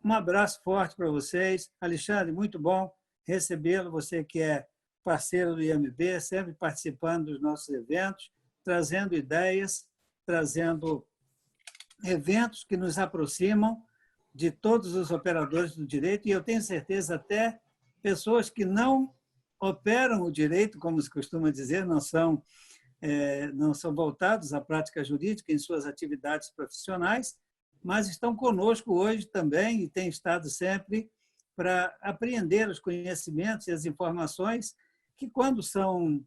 Um abraço forte para vocês. Alexandre, muito bom recebê-lo, você que é parceiro do IMB, sempre participando dos nossos eventos, trazendo ideias, trazendo eventos que nos aproximam de todos os operadores do direito, e eu tenho certeza até pessoas que não operam o direito, como se costuma dizer, não são voltados à prática jurídica em suas atividades profissionais, mas estão conosco hoje também e têm estado sempre para apreender os conhecimentos e as informações que, quando são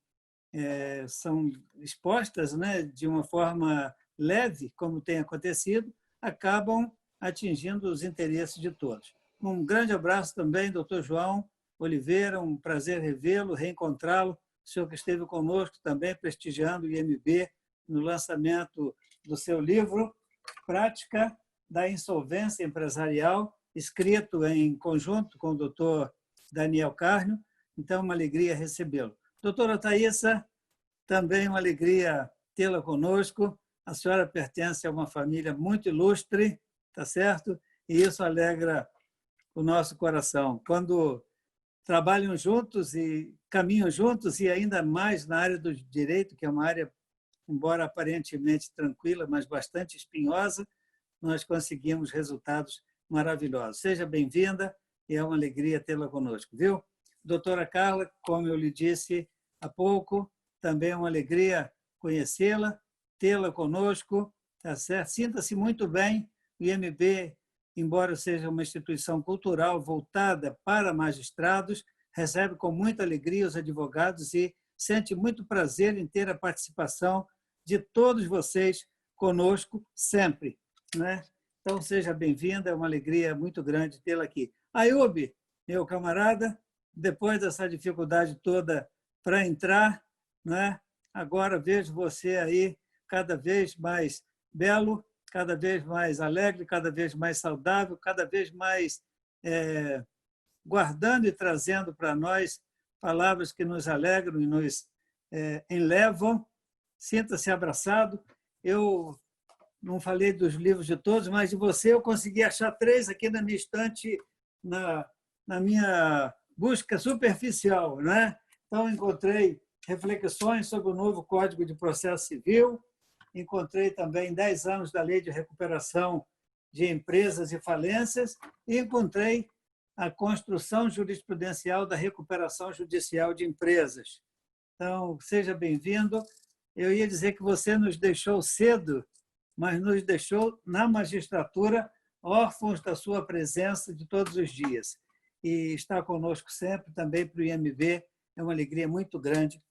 expostas, né, de uma forma leve, como tem acontecido, acabam atingindo os interesses de todos. Um grande abraço também, doutor João Oliveira, um prazer revê-lo, reencontrá-lo, o senhor que esteve conosco também, prestigiando o IMB no lançamento do seu livro, Prática da Insolvência Empresarial, escrito em conjunto com o doutor Daniel Carnio. Então, uma alegria recebê-lo. Doutora Thaisa, também uma alegria tê-la conosco. A senhora pertence a uma família muito ilustre, tá certo? E isso alegra o nosso coração. Quando trabalham juntos e caminham juntos, e ainda mais na área do direito, que é uma área, embora aparentemente tranquila, mas bastante espinhosa, nós conseguimos resultados maravilhosos. Seja bem-vinda e é uma alegria tê-la conosco, viu? Doutora Carla, como eu lhe disse há pouco, também é uma alegria conhecê-la, tê-la conosco, tá certo? Sinta-se muito bem. O IMB, embora seja uma instituição cultural voltada para magistrados, recebe com muita alegria os advogados e sente muito prazer em ter a participação de todos vocês conosco sempre, né? Então, seja bem-vinda, é uma alegria muito grande tê-la aqui. Ayub, meu camarada, depois dessa dificuldade toda para entrar, né? Agora vejo você aí cada vez mais belo, cada vez mais alegre, cada vez mais saudável, cada vez mais guardando e trazendo para nós palavras que nos alegram e nos enlevam. Sinta-se abraçado. Eu não falei dos livros de todos, mas de você eu consegui achar 3 aqui na minha estante, na minha busca superficial, né? Então, encontrei reflexões sobre o novo Código de Processo Civil, encontrei também 10 anos da Lei de Recuperação de Empresas e Falências e encontrei a construção jurisprudencial da recuperação judicial de empresas. Então, seja bem-vindo. Eu ia dizer que você nos deixou cedo, mas nos deixou na magistratura órfãos da sua presença de todos os dias. E está conosco sempre, também para o IMB, é uma alegria muito grande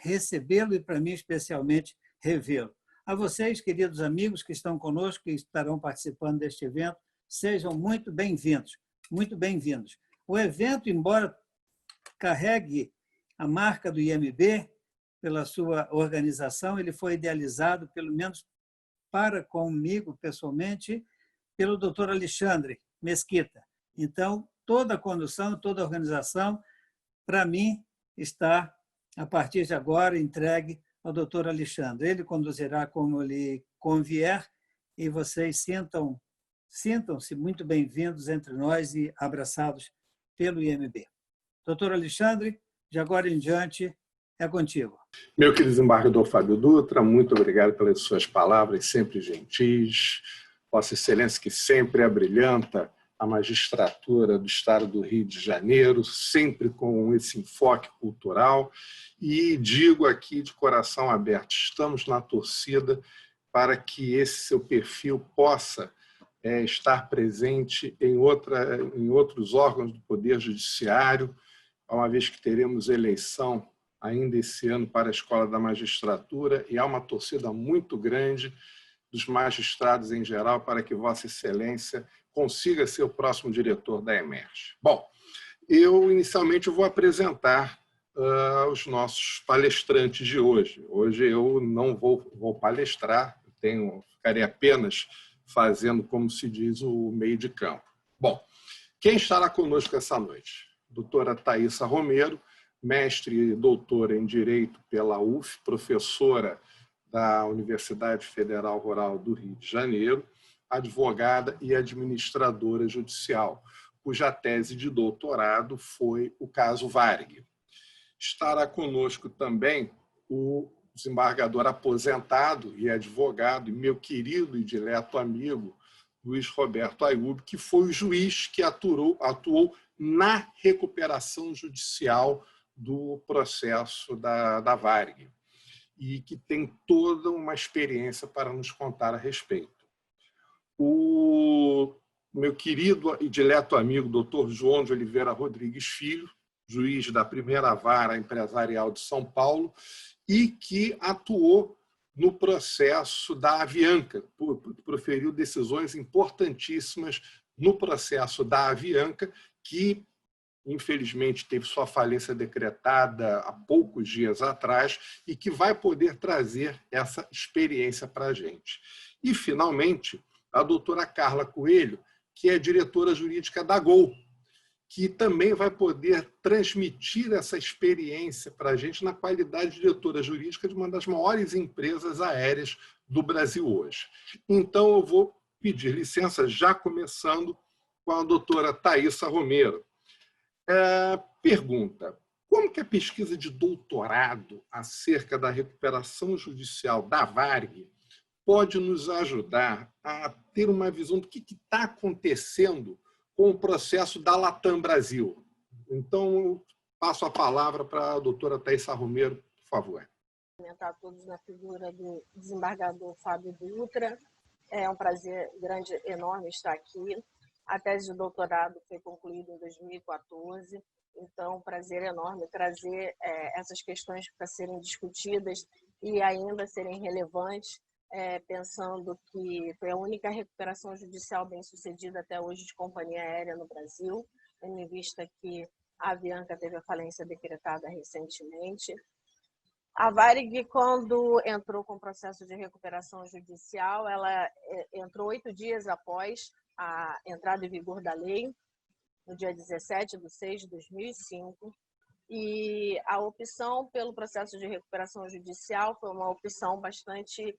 recebê-lo e, para mim, especialmente, revê-lo. A vocês, queridos amigos que estão conosco, que estarão participando deste evento, sejam muito bem-vindos, muito bem-vindos. O evento, embora carregue a marca do IMB, pela sua organização, ele foi idealizado, pelo menos para comigo, pessoalmente, pelo doutor Alexandre Mesquita. Então, toda a condução, toda a organização, para mim, está, a partir de agora, entregue ao doutor Alexandre. Ele conduzirá como lhe convier e vocês sintam-se muito bem-vindos entre nós e abraçados pelo IMB. Doutor Alexandre, de agora em diante, é contigo. Meu querido desembargador Fábio Dutra, muito obrigado pelas suas palavras, sempre gentis. Vossa Excelência, que sempre abrilhanta a magistratura do Estado do Rio de Janeiro, sempre com esse enfoque cultural. E digo aqui de coração aberto, estamos na torcida para que esse seu perfil possa estar presente em outros órgãos do Poder Judiciário, uma vez que teremos eleição ainda esse ano para a Escola da Magistratura, e há uma torcida muito grande dos magistrados em geral para que Vossa Excelência consiga ser o próximo diretor da EMERGE. Bom, eu inicialmente vou apresentar os nossos palestrantes de hoje. Hoje eu não vou palestrar, ficarei apenas fazendo, como se diz, o meio de campo. Bom, quem estará conosco essa noite? Doutora Thaisa Romero, mestre e doutora em Direito pela UF, professora da Universidade Federal Rural do Rio de Janeiro, advogada e administradora judicial, cuja tese de doutorado foi o caso Varig. Estará conosco também o desembargador aposentado e advogado, e meu querido e dileto amigo, Luiz Roberto Ayub, que foi o juiz que atuou na recuperação judicial do processo da Varig e que tem toda uma experiência para nos contar a respeito. O meu querido e dileto amigo, doutor João de Oliveira Rodrigues Filho, juiz da primeira vara empresarial de São Paulo e que atuou no processo da Avianca, proferiu decisões importantíssimas no processo da Avianca, que, infelizmente, teve sua falência decretada há poucos dias atrás e que vai poder trazer essa experiência para a gente. E, finalmente, a doutora Carla Coelho, que é diretora jurídica da Gol, que também vai poder transmitir essa experiência para a gente na qualidade de diretora jurídica de uma das maiores empresas aéreas do Brasil hoje. Então, eu vou pedir licença, já começando com a doutora Thaisa Romero. Pergunta: como que a pesquisa de doutorado acerca da recuperação judicial da Varig pode nos ajudar a ter uma visão do que está acontecendo com o processo da Latam Brasil? Então, eu passo a palavra para a doutora Thaisa Romero, por favor. Cumprimentar a todos na figura do desembargador Fábio Dutra. É um prazer grande, enorme estar aqui. A tese de doutorado foi concluída em 2014, então, um prazer enorme trazer essas questões para serem discutidas e ainda serem relevantes, pensando que foi a única recuperação judicial bem-sucedida até hoje de companhia aérea no Brasil, tendo em vista que a Avianca teve a falência decretada recentemente. A Varig, quando entrou com o processo de recuperação judicial, ela entrou 8 dias após a entrada em vigor da lei, no dia 17/6/2005, e a opção pelo processo de recuperação judicial foi uma opção bastante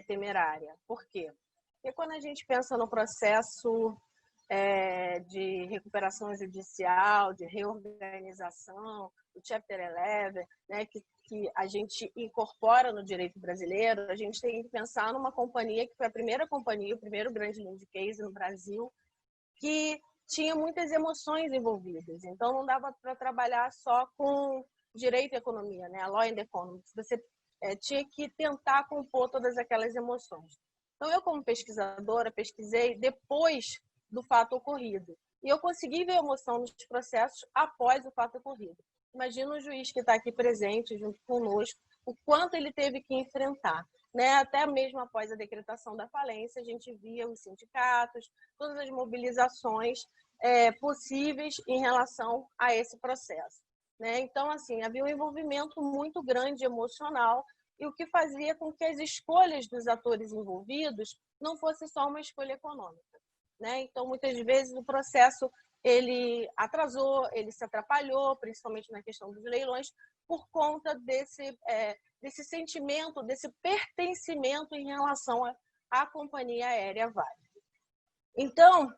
temerária. Por quê? Porque quando a gente pensa no processo de recuperação judicial, de reorganização, o Chapter 11, né, que a gente incorpora no direito brasileiro, a gente tem que pensar numa companhia que foi a primeira companhia, o primeiro grande lead case no Brasil, que tinha muitas emoções envolvidas. Então, não dava para trabalhar só com direito e economia, né? A Law and Economics. Você tinha que tentar compor todas aquelas emoções. Então, eu, como pesquisadora, pesquisei depois do fato ocorrido. E eu consegui ver a emoção nos processos após o fato ocorrido. Imagina um juiz que está aqui presente, junto conosco, o quanto ele teve que enfrentar. Né? Até mesmo após a decretação da falência, a gente via os sindicatos, todas as mobilizações possíveis em relação a esse processo. Né? Então, assim, havia um envolvimento muito grande emocional, e o que fazia com que as escolhas dos atores envolvidos não fosse só uma escolha econômica. Né? Então, muitas vezes, o processo ele atrasou, ele se atrapalhou, principalmente na questão dos leilões, por conta desse sentimento, desse pertencimento em relação à companhia aérea Varig. Então,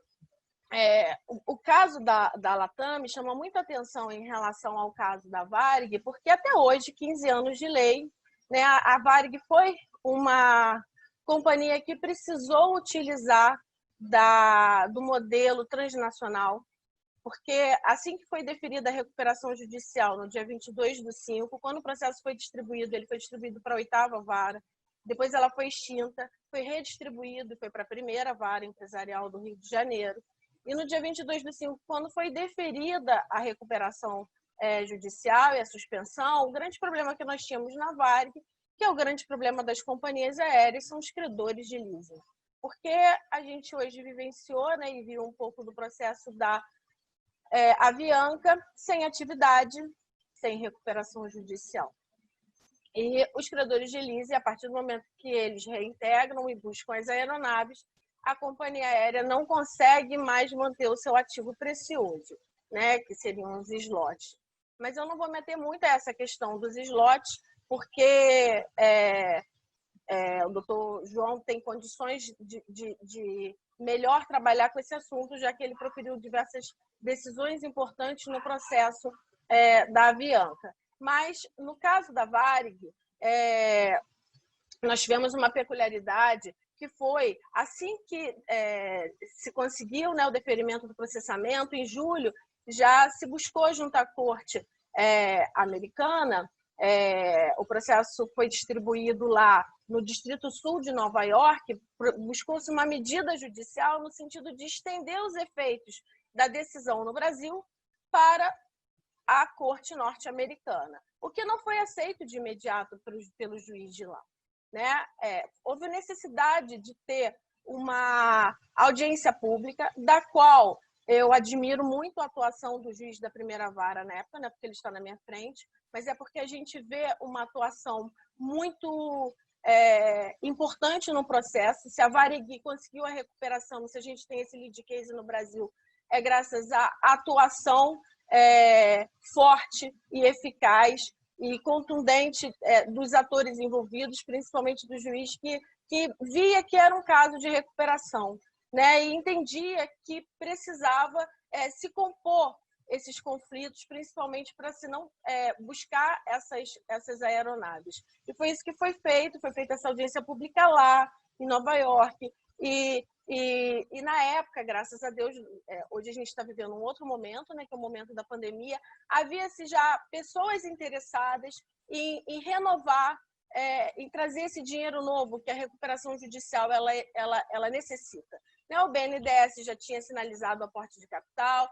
o caso da Latam me chama muita atenção em relação ao caso da Varig, porque até hoje, 15 anos de lei, né, a Varig foi uma companhia que precisou utilizar do modelo transnacional, porque assim que foi deferida a recuperação judicial, no dia 22/5, quando o processo foi distribuído, ele foi distribuído para a 8ª vara, depois ela foi extinta, foi redistribuído e foi para a primeira vara empresarial do Rio de Janeiro. E no dia 22/5, quando foi deferida a recuperação judicial e a suspensão, o grande problema que nós tínhamos na Varig, que é o grande problema das companhias aéreas, são os credores de leasing. Porque a gente hoje vivenciou, né, e viu um pouco do processo da Avianca sem atividade, sem recuperação judicial. E os credores de leasing, a partir do momento que eles reintegram e buscam as aeronaves, a companhia aérea não consegue mais manter o seu ativo precioso, né, que seriam os slots. Mas eu não vou meter muito a essa questão dos slots, porque o doutor João tem condições de melhor trabalhar com esse assunto, já que ele proferiu diversas decisões importantes no processo da Avianca. Mas, no caso da Varig, nós tivemos uma peculiaridade que foi, assim que se conseguiu, né, o deferimento do processamento, em julho, já se buscou junto à corte americana, o processo foi distribuído lá no Distrito Sul de Nova York, buscou-se uma medida judicial no sentido de estender os efeitos da decisão no Brasil para a corte norte-americana, o que não foi aceito de imediato pelo juiz de lá. Né? Houve necessidade de ter uma audiência pública, da qual eu admiro muito a atuação do juiz da primeira vara na época, né? Porque ele está na minha frente, mas é porque a gente vê uma atuação muito importante no processo. Se a Varig conseguiu a recuperação, se a gente tem esse lead case no Brasil, é graças à atuação forte e eficaz e contundente dos atores envolvidos, principalmente do juiz, que via que era um caso de recuperação, né? E entendia que precisava se compor esses conflitos, principalmente para se não buscar essas aeronaves. E foi isso que foi feita essa audiência pública lá, em Nova York, e na época, graças a Deus, hoje a gente está vivendo um outro momento, né, que é o momento da pandemia, havia-se já pessoas interessadas em renovar, em trazer esse dinheiro novo que a recuperação judicial ela necessita. Né? O BNDES já tinha sinalizado o aporte de capital,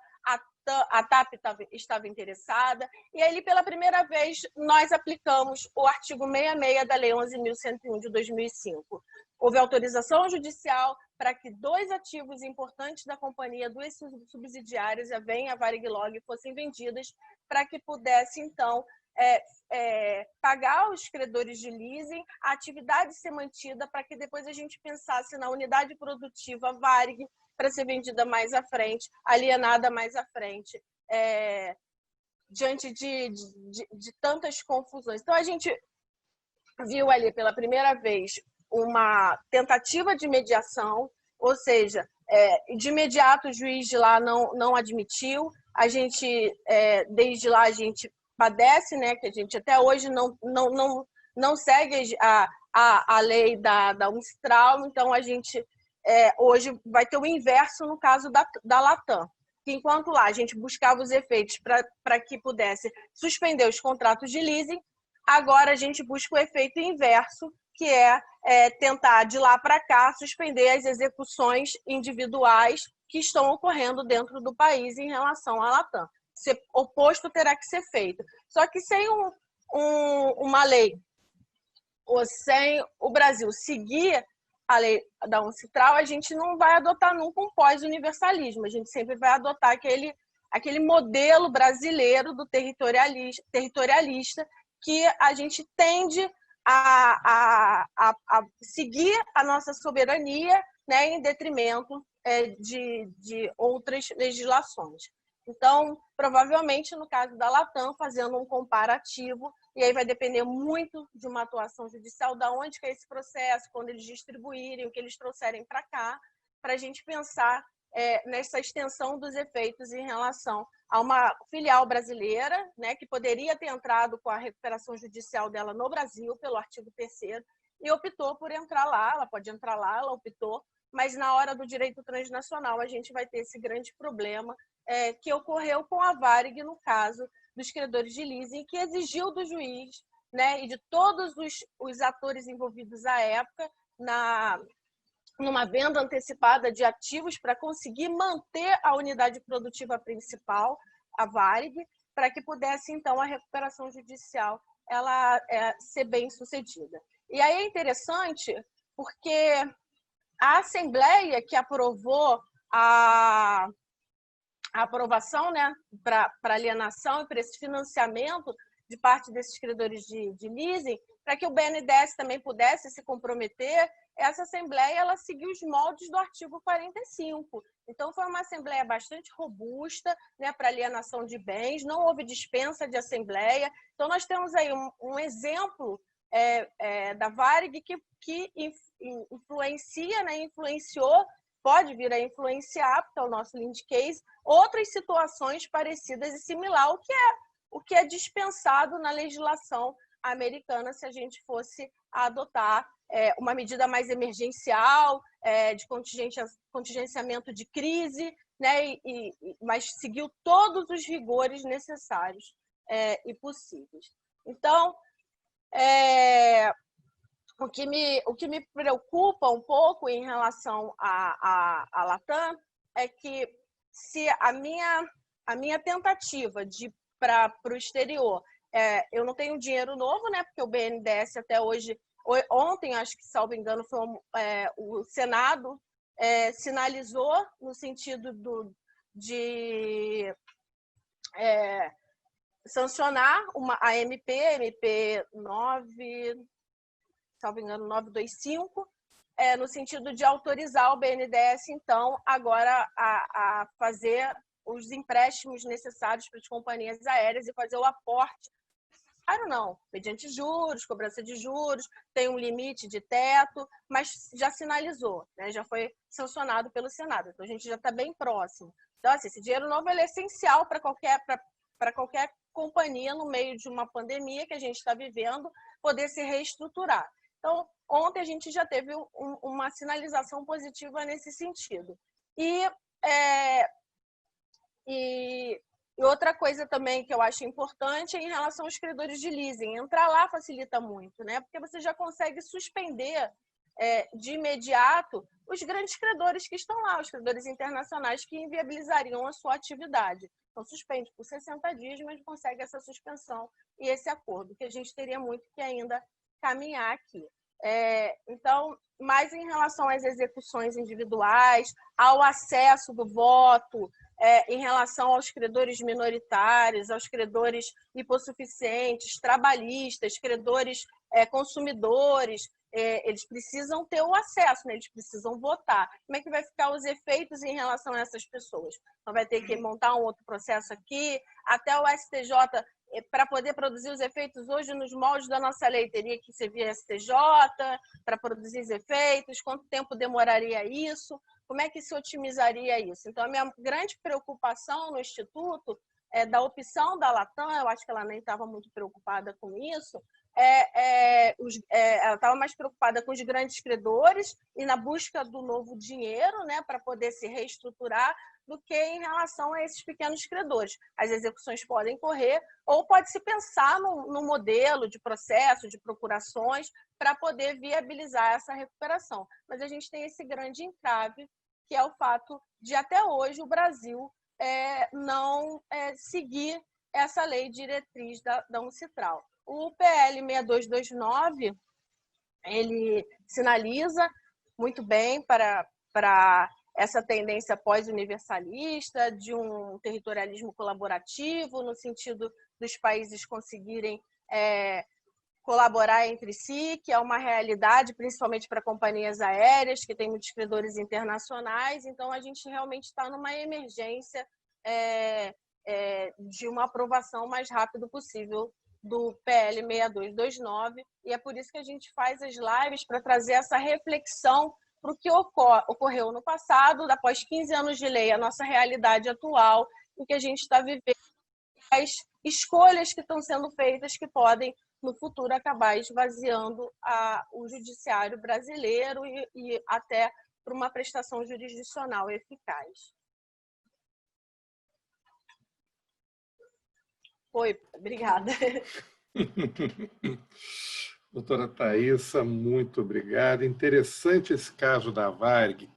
a TAP estava interessada, e aí, pela primeira vez, nós aplicamos o artigo 66 da Lei 11.101 de 2005. Houve autorização judicial para que 2 ativos importantes da companhia, 2 subsidiárias, a VEM e a Varig Log, fossem vendidas para que pudesse, então, pagar os credores de leasing, a atividade ser mantida para que depois a gente pensasse na unidade produtiva Varig para ser vendida mais à frente, alienada mais à frente, diante de tantas confusões. Então, a gente viu ali pela primeira vez uma tentativa de mediação, ou seja, de imediato o juiz de lá não admitiu, a gente, desde lá, a gente padece, né, que a gente até hoje não segue a lei da Unicitral, então a gente hoje vai ter o inverso no caso da Latam, que enquanto lá a gente buscava os efeitos para que pudesse suspender os contratos de leasing, agora a gente busca o efeito inverso, que tentar de lá para cá suspender as execuções individuais que estão ocorrendo dentro do país em relação à Latam. O oposto terá que ser feito. Só que sem uma lei, ou sem o Brasil seguir a lei da Unicitral, a gente não vai adotar nunca um pós-universalismo. A gente sempre vai adotar aquele modelo brasileiro do territorialista que a gente tende a seguir a nossa soberania, né, em detrimento de outras legislações. Então, provavelmente, no caso da Latam, fazendo um comparativo, e aí vai depender muito de uma atuação judicial, da onde que é esse processo, quando eles distribuírem, o que eles trouxerem para cá, para a gente pensar nessa extensão dos efeitos em relação a uma filial brasileira, né, que poderia ter entrado com a recuperação judicial dela no Brasil, pelo artigo 3º, e optou por entrar lá, ela pode entrar lá, ela optou, mas na hora do direito transnacional a gente vai ter esse grande problema que ocorreu com a Varig no caso dos credores de leasing, que exigiu do juiz, né, e de todos os atores envolvidos à época numa venda antecipada de ativos para conseguir manter a unidade produtiva principal, a Varig, para que pudesse, então, a recuperação judicial ela ser bem sucedida. E aí é interessante porque a Assembleia que aprovou a aprovação, né, para alienação e para esse financiamento de parte desses credores de leasing, para que o BNDES também pudesse se comprometer, essa Assembleia ela seguiu os moldes do artigo 45. Então, foi uma Assembleia bastante robusta, né, para alienação de bens, não houve dispensa de Assembleia. Então, nós temos aí um exemplo da Varig que influencia, né, influenciou, pode vir a influenciar, porque é o nosso lead case, outras situações parecidas e similar o que é dispensado na legislação americana se a gente fosse adotar uma medida mais emergencial, de contingenciamento de crise, né, mas seguiu todos os rigores necessários e possíveis. Então, o que me preocupa um pouco em relação à Latam é que se a minha tentativa de ir para o exterior, eu não tenho dinheiro novo, né? Porque o BNDES até hoje, ontem, acho que, salvo engano, foi o Senado sinalizou no sentido de sancionar a MP 9, salvo engano, 925, no sentido de autorizar o BNDES, então, agora a fazer os empréstimos necessários para as companhias aéreas e fazer o aporte. Claro, não, mediante juros, cobrança de juros, tem um limite de teto, mas já sinalizou, né? Já foi sancionado pelo Senado, então a gente já está bem próximo. Então, assim, esse dinheiro novo é essencial para qualquer companhia no meio de uma pandemia que a gente está vivendo, poder se reestruturar. Então, ontem a gente já teve uma sinalização positiva nesse sentido. E outra coisa também que eu acho importante é em relação aos credores de leasing. Entrar lá facilita muito, né? Porque você já consegue suspender de imediato os grandes credores que estão lá, os credores internacionais que inviabilizariam a sua atividade. Então, suspende por 60 dias, mas consegue essa suspensão e esse acordo, que a gente teria muito que ainda caminhar aqui. Então, mais em relação às execuções individuais, ao acesso do voto, em relação aos credores minoritários, aos credores hipossuficientes, trabalhistas, credores consumidores, eles precisam ter o acesso, né? Eles precisam votar. Como é que vai ficar os efeitos em relação a essas pessoas? Então, vai ter que montar um outro processo aqui, até o STJ, para poder produzir os efeitos hoje nos moldes da nossa lei, teria que ser via STJ para produzir os efeitos, quanto tempo demoraria isso, como é que se otimizaria isso? Então, a minha grande preocupação no Instituto da opção da Latam, eu acho que ela nem estava muito preocupada com isso, ela estava mais preocupada com os grandes credores e na busca do novo dinheiro, né, para poder se reestruturar, do que em relação a esses pequenos credores. As execuções podem correr ou pode-se pensar no modelo de processo, de procurações, para poder viabilizar essa recuperação. Mas a gente tem esse grande entrave, que é o fato de, até hoje, o Brasil não seguir essa lei diretriz da UNCITRAL. O PL 6229, ele sinaliza muito bem para essa tendência pós-universalista, de um territorialismo colaborativo, no sentido dos países conseguirem colaborar entre si, que é uma realidade, principalmente para companhias aéreas, que têm muitos credores internacionais. Então, a gente realmente está numa emergência de uma aprovação mais rápido possível do PL 6229, e é por isso que a gente faz as lives, para trazer essa reflexão para o que ocorreu no passado, após 15 anos de lei, a nossa realidade atual, o que a gente está vivendo, as escolhas que estão sendo feitas que podem, no futuro, acabar esvaziando o judiciário brasileiro e até para uma prestação jurisdicional eficaz. Oi, obrigada. Doutora Thaisa, muito obrigado. Interessante esse caso da Varig,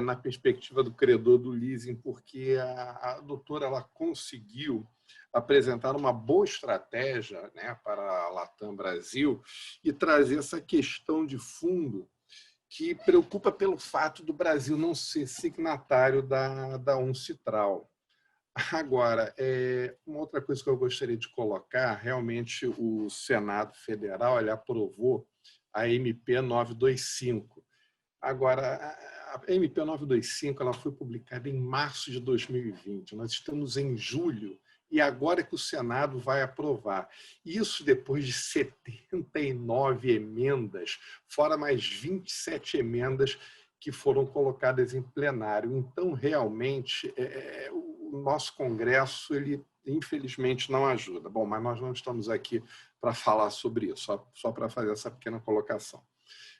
na perspectiva do credor do leasing, porque a doutora ela conseguiu apresentar uma boa estratégia, né, para a Latam Brasil e trazer essa questão de fundo que preocupa pelo fato do Brasil não ser signatário da UNCITRAL. Agora, uma outra coisa que eu gostaria de colocar, realmente o Senado Federal ele aprovou a MP 925. Agora, a MP 925 ela foi publicada em março de 2020. Nós estamos em julho e agora é que o Senado vai aprovar. Isso depois de 79 emendas, fora mais 27 emendas que foram colocadas em plenário. Então, realmente, o nosso Congresso, ele infelizmente não ajuda. Bom, mas nós não estamos aqui para falar sobre isso, só para fazer essa pequena colocação.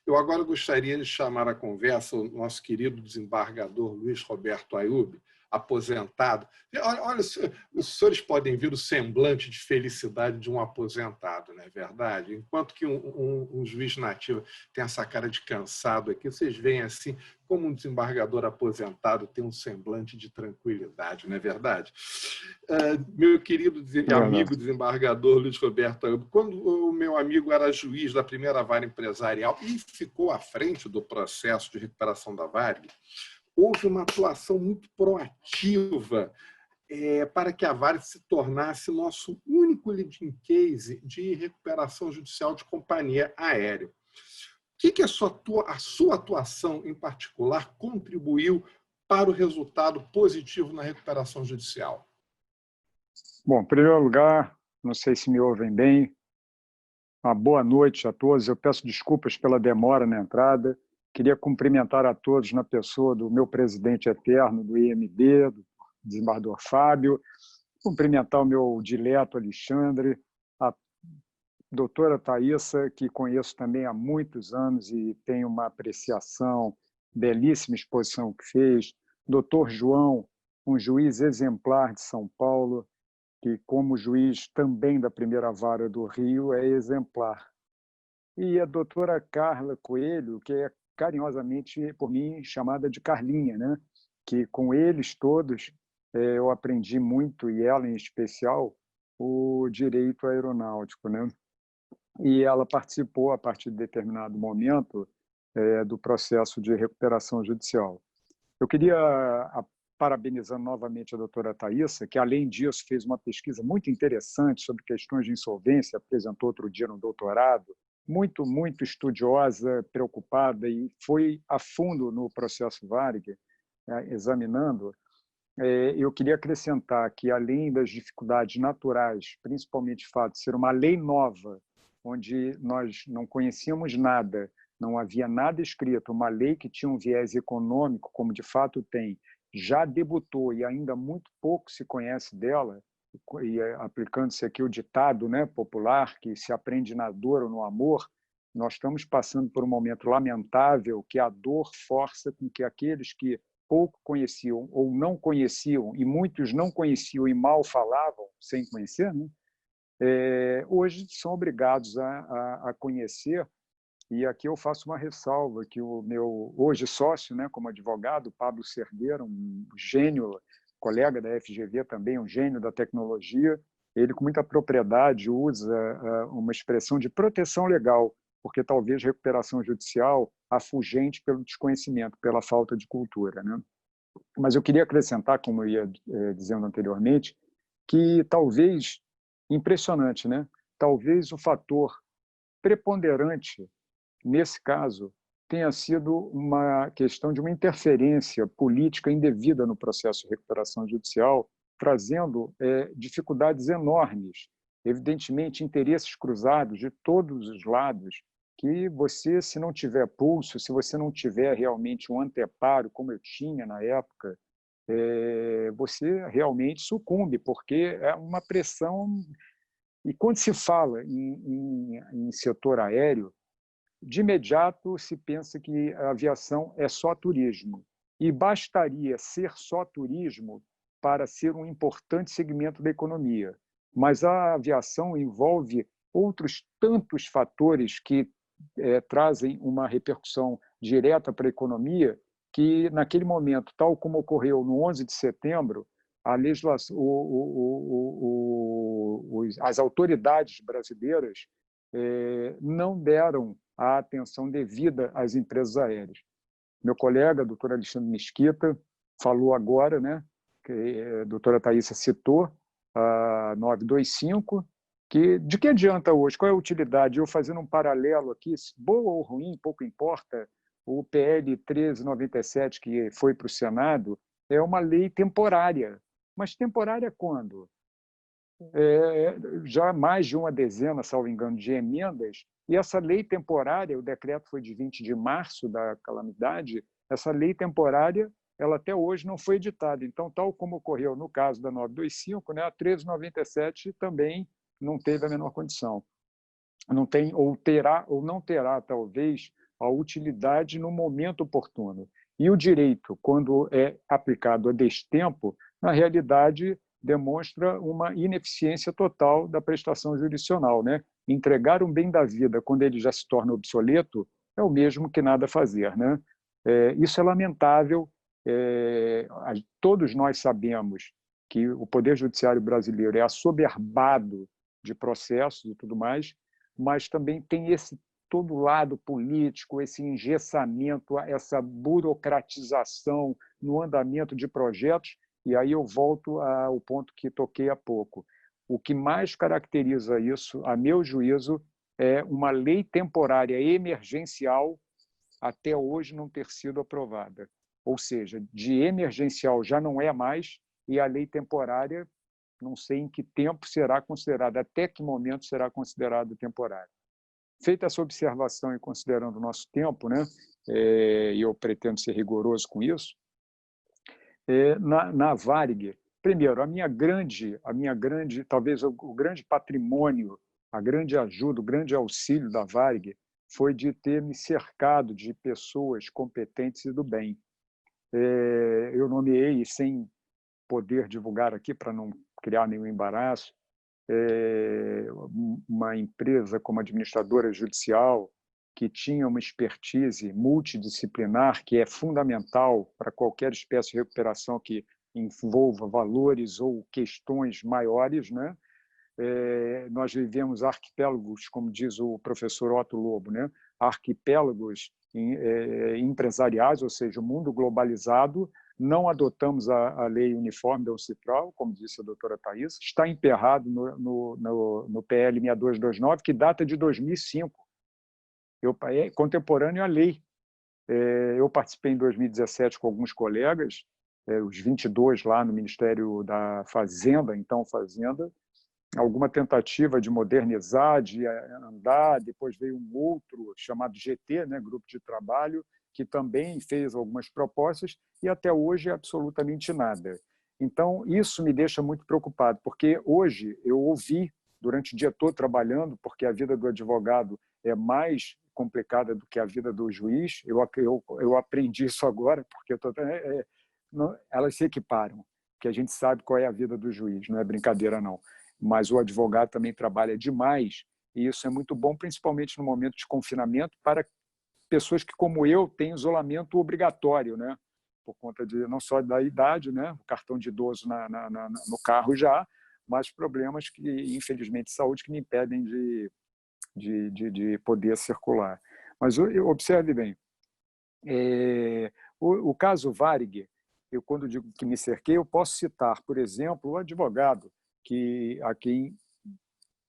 Eu agora gostaria de chamar à conversa o nosso querido desembargador Luiz Roberto Ayub, aposentado. Olha, os senhores podem ver o semblante de felicidade de um aposentado, não é verdade? Enquanto que um juiz nativo tem essa cara de cansado aqui, vocês veem assim como um desembargador aposentado tem um semblante de tranquilidade, não é verdade? Meu querido amigo desembargador Luiz Roberto Ayub, quando o meu amigo era juiz da primeira vara empresarial e ficou à frente do processo de recuperação da Varig, houve uma atuação muito proativa para que a Varig se tornasse nosso único leading case de recuperação judicial de companhia aérea. O que a sua atuação, em particular, contribuiu para o resultado positivo na recuperação judicial? Bom, em primeiro lugar, não sei se me ouvem bem, uma boa noite a todos. Eu peço desculpas pela demora na entrada. Queria cumprimentar a todos na pessoa do meu presidente eterno do IMB, do desembargador Fábio, cumprimentar o meu dileto Alexandre, a doutora Thaísa, que conheço também há muitos anos e tenho uma apreciação, belíssima exposição que fez, doutor João, um juiz exemplar de São Paulo, que, como juiz também da primeira vara do Rio, é exemplar. E a doutora Carla Coelho, que é carinhosamente, por mim, chamada de Carlinha, né? Que com eles todos eu aprendi muito, e ela em especial, o direito aeronáutico, né? E ela participou, a partir de determinado momento, do processo de recuperação judicial. Eu queria parabenizando novamente a doutora Thaísa, que, além disso, fez uma pesquisa muito interessante sobre questões de insolvência, apresentou outro dia no doutorado, muito estudiosa, preocupada, e foi a fundo no processo Varig, examinando. Eu queria acrescentar que, além das dificuldades naturais, principalmente o fato de ser uma lei nova, onde nós não conhecíamos nada, não havia nada escrito, uma lei que tinha um viés econômico, como de fato tem, já debutou e ainda muito pouco se conhece dela, e aplicando-se aqui o ditado, né, popular, que se aprende na dor ou no amor, nós estamos passando por um momento lamentável que a dor força com que aqueles que pouco conheciam ou não conheciam, e muitos não conheciam e mal falavam, sem conhecer, né, hoje são obrigados a conhecer. E aqui eu faço uma ressalva, que o meu hoje sócio, né, como advogado, Pablo Cerdeira, um gênio, colega da FGV também, um gênio da tecnologia, ele com muita propriedade usa uma expressão de proteção legal, porque talvez recuperação judicial afugente pelo desconhecimento, pela falta de cultura, né? Mas eu queria acrescentar, como eu ia dizendo anteriormente, que talvez, impressionante, né? Talvez o fator preponderante nesse caso, tenha sido uma questão de uma interferência política indevida no processo de recuperação judicial, trazendo dificuldades enormes, evidentemente interesses cruzados de todos os lados, que você, se não tiver pulso, se você não tiver realmente um anteparo, como eu tinha na época, você realmente sucumbe, porque é uma pressão. E quando se fala em setor aéreo, de imediato se pensa que a aviação é só turismo, e bastaria ser só turismo para ser um importante segmento da economia. Mas a aviação envolve outros tantos fatores que trazem uma repercussão direta para a economia, que naquele momento, tal como ocorreu no 11 de setembro, a legislação, as autoridades brasileiras não deram a atenção devida às empresas aéreas. Meu colega, doutor Alexandre Mesquita, falou agora, né, que a doutora Thaísa citou, a 925, que de que adianta hoje? Qual é a utilidade? Eu fazendo um paralelo aqui, boa ou ruim, pouco importa, o PL 1397, que foi para o Senado, é uma lei temporária. Mas temporária quando? já mais de uma dezena, salvo engano, de emendas, e essa lei temporária, o decreto foi de 20 de março da calamidade, essa lei temporária, ela até hoje não foi editada. Então, tal como ocorreu no caso da 925, né, a 1397 também não teve a menor condição. Não tem, ou terá, ou não terá, talvez, a utilidade no momento oportuno. E o direito, quando é aplicado a destempo, na realidade, demonstra uma ineficiência total da prestação jurisdicional, né? Entregar um bem da vida quando ele já se torna obsoleto é o mesmo que nada fazer, né? Isso é lamentável. Todos nós sabemos que o Poder Judiciário brasileiro é assoberbado de processos e tudo mais, mas também tem esse todo lado político, esse engessamento, essa burocratização no andamento de projetos. E aí eu volto ao ponto que toquei há pouco. O que mais caracteriza isso, a meu juízo, é uma lei temporária emergencial até hoje não ter sido aprovada. Ou seja, de emergencial já não é mais, e a lei temporária, não sei em que tempo será considerada, até que momento será considerada temporária. Feita essa observação e considerando o nosso tempo, né, e eu pretendo ser rigoroso com isso, na Varig, primeiro, a minha grande, talvez o grande patrimônio, a grande ajuda, o grande auxílio da Varig foi de ter me cercado de pessoas competentes e do bem. Eu nomeei, sem poder divulgar aqui para não criar nenhum embaraço, uma empresa como administradora judicial que tinha uma expertise multidisciplinar que é fundamental para qualquer espécie de recuperação que envolva valores ou questões maiores, né? Nós vivemos arquipélagos, como diz o professor Otto Lobo, né? Arquipélagos empresariais, ou seja, o mundo globalizado. Não adotamos a lei uniforme da UNCITRAL, como disse a doutora Thais, está emperrado no PL 6229, que data de 2005. É contemporâneo à lei. Eu participei em 2017 com alguns colegas, os 22 lá no Ministério da Fazenda, então Fazenda, alguma tentativa de modernizar, de andar, depois veio um outro chamado GT, né, Grupo de Trabalho, que também fez algumas propostas e até hoje absolutamente nada. Então, isso me deixa muito preocupado, porque hoje eu ouvi, durante o dia todo trabalhando, porque a vida do advogado é mais complicada do que a vida do juiz, eu aprendi isso agora, porque elas se equiparam, que a gente sabe qual é a vida do juiz, não é brincadeira não. Mas o advogado também trabalha demais, e isso é muito bom, principalmente no momento de confinamento, para pessoas que, como eu, têm isolamento obrigatório, né? Por conta de não só da idade, né? O cartão de idoso no carro já, mas problemas que, infelizmente, de saúde que me impedem de poder circular. Mas observe bem, o caso Varig, eu, quando digo que me cerquei, eu posso citar, por exemplo, o advogado a quem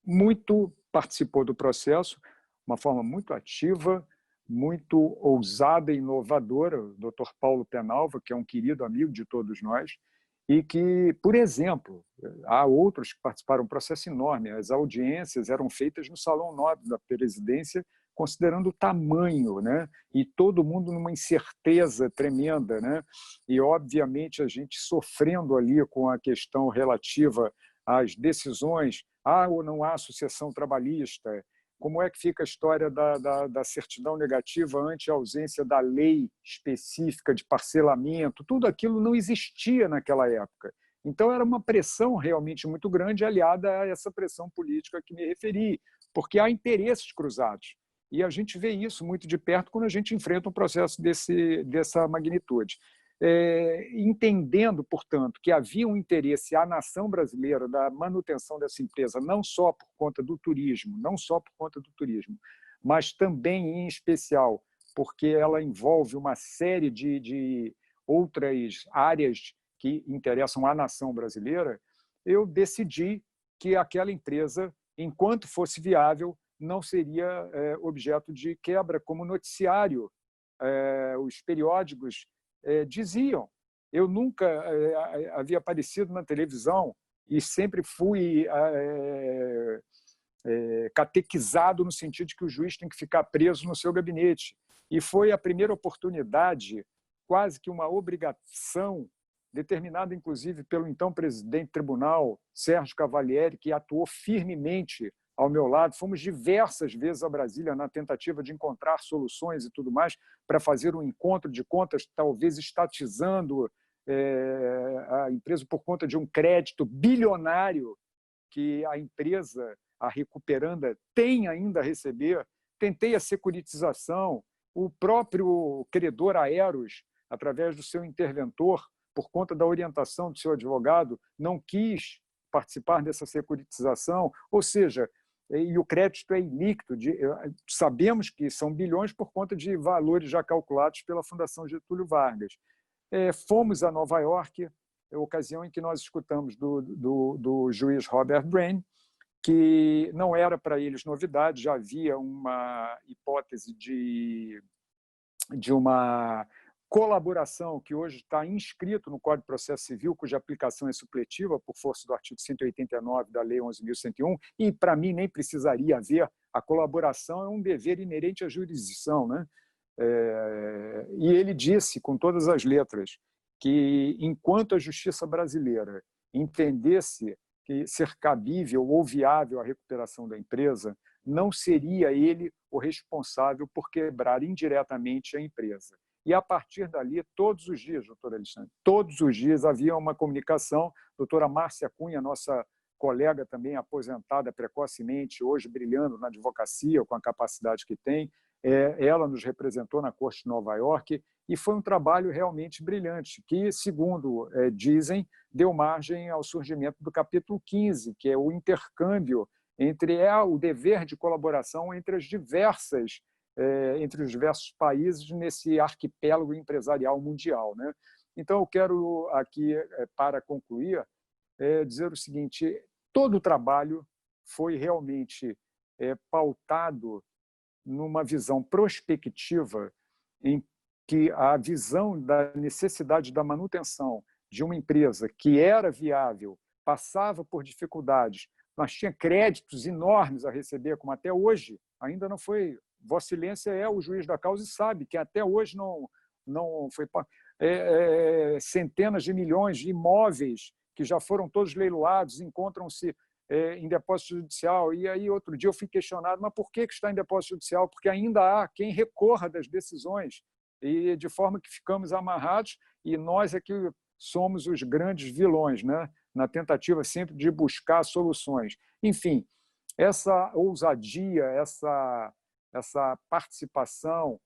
muito participou do processo, uma forma muito ativa, muito ousada e inovadora, o Dr. Paulo Penalva, que é um querido amigo de todos nós, e que, por exemplo, há outros que participaram do processo enorme, as audiências eram feitas no Salão Nobre da Presidência, considerando o tamanho, né? E todo mundo numa incerteza tremenda, né? E, obviamente, a gente sofrendo ali com a questão relativa às decisões, há ou não há sucessão trabalhista, como é que fica a história da certidão negativa ante a ausência da lei específica de parcelamento, tudo aquilo não existia naquela época. Então, era uma pressão realmente muito grande, aliada a essa pressão política que me referi, porque há interesses cruzados. E a gente vê isso muito de perto quando a gente enfrenta um processo dessa magnitude. Entendendo, portanto, que havia um interesse à nação brasileira da manutenção dessa empresa, não só por conta do turismo, mas também, em especial, porque ela envolve uma série de outras áreas que interessam à nação brasileira, eu decidi que aquela empresa, enquanto fosse viável, não seria objeto de quebra, como noticiário. Os periódicos diziam. Eu nunca havia aparecido na televisão e sempre fui catequizado no sentido de que o juiz tem que ficar preso no seu gabinete. E foi a primeira oportunidade, quase que uma obrigação, determinada inclusive pelo então presidente do tribunal, Sérgio Cavalieri, que atuou firmemente ao meu lado. Fomos diversas vezes a Brasília na tentativa de encontrar soluções e tudo mais para fazer um encontro de contas, talvez estatizando a empresa por conta de um crédito bilionário que a empresa, a Recuperanda, tem ainda a receber. Tentei a securitização, o próprio credor Aeros, através do seu interventor, por conta da orientação do seu advogado, não quis participar dessa securitização, ou seja, e o crédito é ilíquido, sabemos que são bilhões por conta de valores já calculados pela Fundação Getúlio Vargas. Fomos a Nova York, ocasião em que nós escutamos do juiz Robert Brain, que não era para eles novidade, já havia uma hipótese de uma colaboração que hoje está inscrito no Código de Processo Civil, cuja aplicação é supletiva por força do artigo 189 da Lei 11.101, e, para mim, nem precisaria haver. A colaboração é um dever inerente à jurisdição, né? E ele disse, com todas as letras, que, enquanto a justiça brasileira entendesse que ser cabível ou viável a recuperação da empresa, não seria ele o responsável por quebrar indiretamente a empresa. E, a partir dali, todos os dias, doutor Alexandre, todos os dias havia uma comunicação. Doutora Márcia Cunha, nossa colega também aposentada precocemente, hoje brilhando na advocacia, com a capacidade que tem, ela nos representou na Corte de Nova York, e foi um trabalho realmente brilhante, que, segundo dizem, deu margem ao surgimento do capítulo 15, que é o intercâmbio entre o dever de colaboração entre os diversos países nesse arquipélago empresarial mundial, né? Então, eu quero aqui, para concluir, dizer o seguinte: todo o trabalho foi realmente pautado numa visão prospectiva, em que a visão da necessidade da manutenção de uma empresa que era viável, passava por dificuldades, mas tinha créditos enormes a receber, como até hoje ainda não foi. Vossa Excelência é o juiz da causa e sabe que até hoje não foi centenas de milhões de imóveis que já foram todos leiloados, encontram-se em depósito judicial. E aí, outro dia, eu fui questionado, mas por que está em depósito judicial? Porque ainda há quem recorra das decisões, e de forma que ficamos amarrados, e nós é que somos os grandes vilões, né? Na tentativa sempre de buscar soluções. Enfim, essa ousadia, essa participação